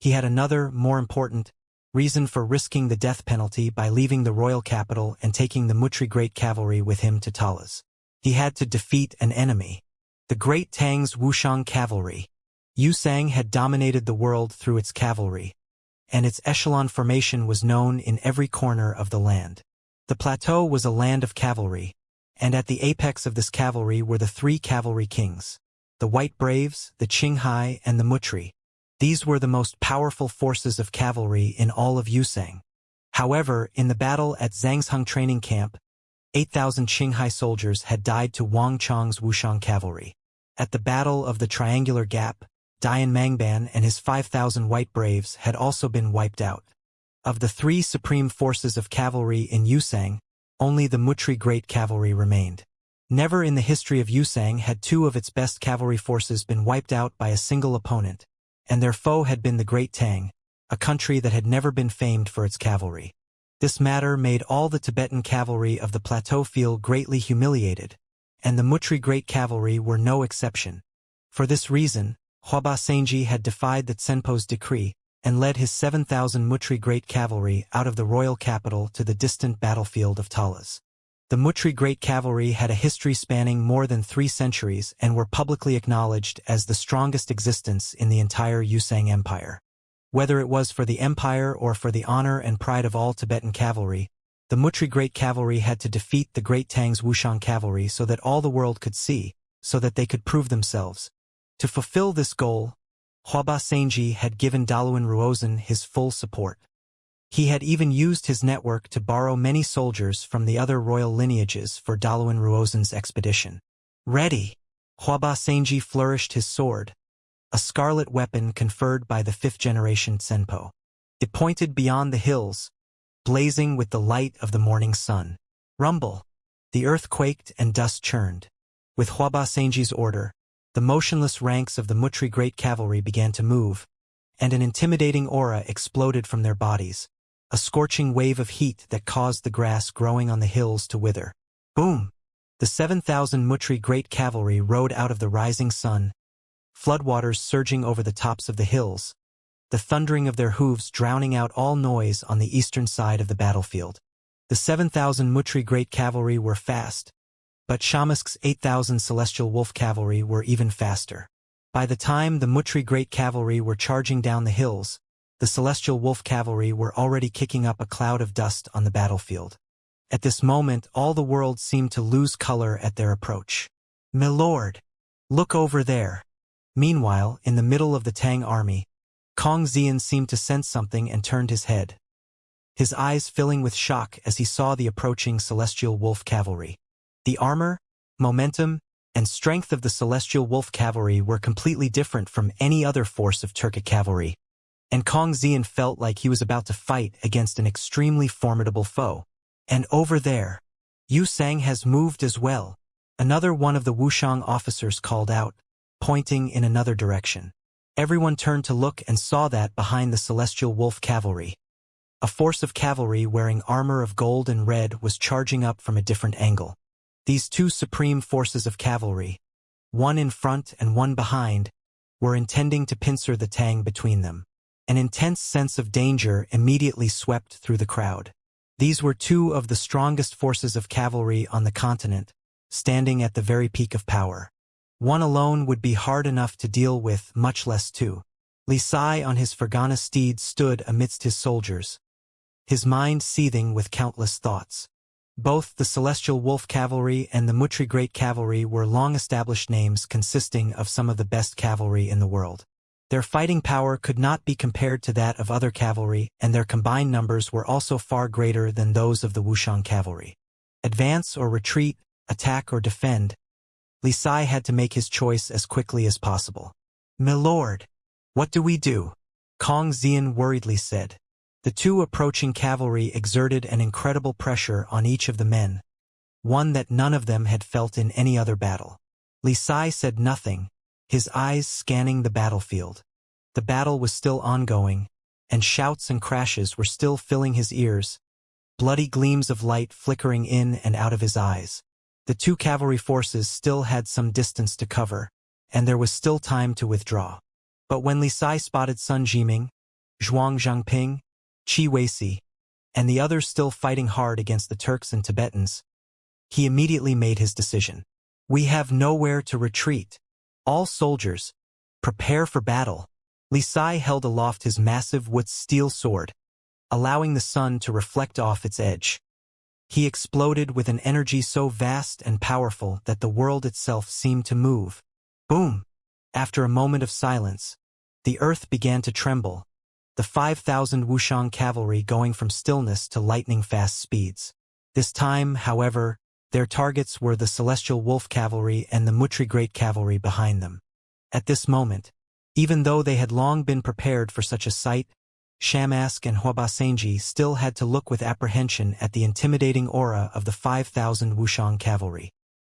he had another, more important, reason for risking the death penalty by leaving the royal capital and taking the Mutri Great Cavalry with him to Talas. He had to defeat an enemy. The Great Tang's Wuxian cavalry. Yusang had dominated the world through its cavalry, and its echelon formation was known in every corner of the land. The plateau was a land of cavalry, And at the apex of this cavalry were the three cavalry kings: the White Braves, the Qinghai, and the Mutri. These were the most powerful forces of cavalry in all of Yusang. However, in the battle at Zhangsheng training camp, 8,000 Qinghai soldiers had died to Wang Chong's Wuxiang cavalry. At the Battle of the Triangular Gap, Dian Mangban and his 5,000 White Braves had also been wiped out. Of the three supreme forces of cavalry in Yusang, only the Mutri Great Cavalry remained. Never in the history of Yusang had two of its best cavalry forces been wiped out by a single opponent, and their foe had been the Great Tang, a country that had never been famed for its cavalry. This matter made all the Tibetan cavalry of the plateau feel greatly humiliated, and the Mutri Great Cavalry were no exception. For this reason, Huaba Senji had defied the Tsenpo's decree and led his 7,000 Mutri Great Cavalry out of the royal capital to the distant battlefield of Talas. The Mutri Great Cavalry had a history spanning more than 3 centuries and were publicly acknowledged as the strongest existence in the entire Yusang Empire. Whether it was for the empire or for the honor and pride of all Tibetan cavalry, the Mutri Great Cavalry had to defeat the Great Tang's Wuxiang cavalry so that all the world could see, so that they could prove themselves. To fulfill this goal, Huaba Senji had given Daluan Ruozhen his full support. He had even used his network to borrow many soldiers from the other royal lineages for Daluan Ruozhen's expedition. Ready! Huaba Senji flourished his sword, a scarlet weapon conferred by the 5th-generation Tsenpo. It pointed beyond the hills, blazing with the light of the morning sun. Rumble! The earth quaked and dust churned. With Huaba Senji's order, the motionless ranks of the Mutri Great Cavalry began to move, and an intimidating aura exploded from their bodies, a scorching wave of heat that caused the grass growing on the hills to wither. Boom! The 7,000 Mutri Great Cavalry rode out of the rising sun, floodwaters surging over the tops of the hills, the thundering of their hooves drowning out all noise on the eastern side of the battlefield. The 7,000 Mutri Great Cavalry were fast, but Shamask's 8,000 Celestial Wolf Cavalry were even faster. By the time the Mutri Great Cavalry were charging down the hills, the Celestial Wolf Cavalry were already kicking up a cloud of dust on the battlefield. At this moment, all the world seemed to lose color at their approach. "Milord! Look over there!" Meanwhile, in the middle of the Tang army, Kong Xian seemed to sense something and turned his head, his eyes filling with shock as he saw the approaching Celestial Wolf Cavalry. The armor, momentum, and strength of the Celestial Wolf Cavalry were completely different from any other force of Turkic cavalry, and Kong Xian felt like he was about to fight against an extremely formidable foe. And over there, Yusang has moved as well, another one of the Wuxiang officers called out, pointing in another direction. Everyone turned to look and saw that behind the Celestial Wolf Cavalry, a force of cavalry wearing armor of gold and red was charging up from a different angle. These two supreme forces of cavalry, one in front and one behind, were intending to pincer the Tang between them. An intense sense of danger immediately swept through the crowd. These were two of the strongest forces of cavalry on the continent, standing at the very peak of power. One alone would be hard enough to deal with, much less two. Li Sai on his Fergana steed stood amidst his soldiers, his mind seething with countless thoughts. Both the Celestial Wolf Cavalry and the Mutri Great Cavalry were long-established names consisting of some of the best cavalry in the world. Their fighting power could not be compared to that of other cavalry, and their combined numbers were also far greater than those of the Wuxiang cavalry. Advance or retreat, attack or defend, Li Sai had to make his choice as quickly as possible. "Milord, what do we do?" Kong Xian worriedly said. The two approaching cavalry exerted an incredible pressure on each of the men, one that none of them had felt in any other battle. Li Sai said nothing, his eyes scanning the battlefield. The battle was still ongoing, and shouts and crashes were still filling his ears, bloody gleams of light flickering in and out of his eyes. The two cavalry forces still had some distance to cover, and there was still time to withdraw. But when Li Sai spotted Sun Jiming, Zhuang Zhangping, Qi Weisi, and the others still fighting hard against the Turks and Tibetans, he immediately made his decision. "We have nowhere to retreat. All soldiers, prepare for battle." Li Sai held aloft his massive Wuxia steel sword, allowing the sun to reflect off its edge. He exploded with an energy so vast and powerful that the world itself seemed to move. Boom! After a moment of silence, the earth began to tremble, the 5,000 Wuxian cavalry going from stillness to lightning-fast speeds. This time, however, their targets were the Celestial Wolf Cavalry and the Mutri Great Cavalry behind them. At this moment, even though they had long been prepared for such a sight, Shamask and Huabasenji still had to look with apprehension at the intimidating aura of the 5,000 Wuxian cavalry.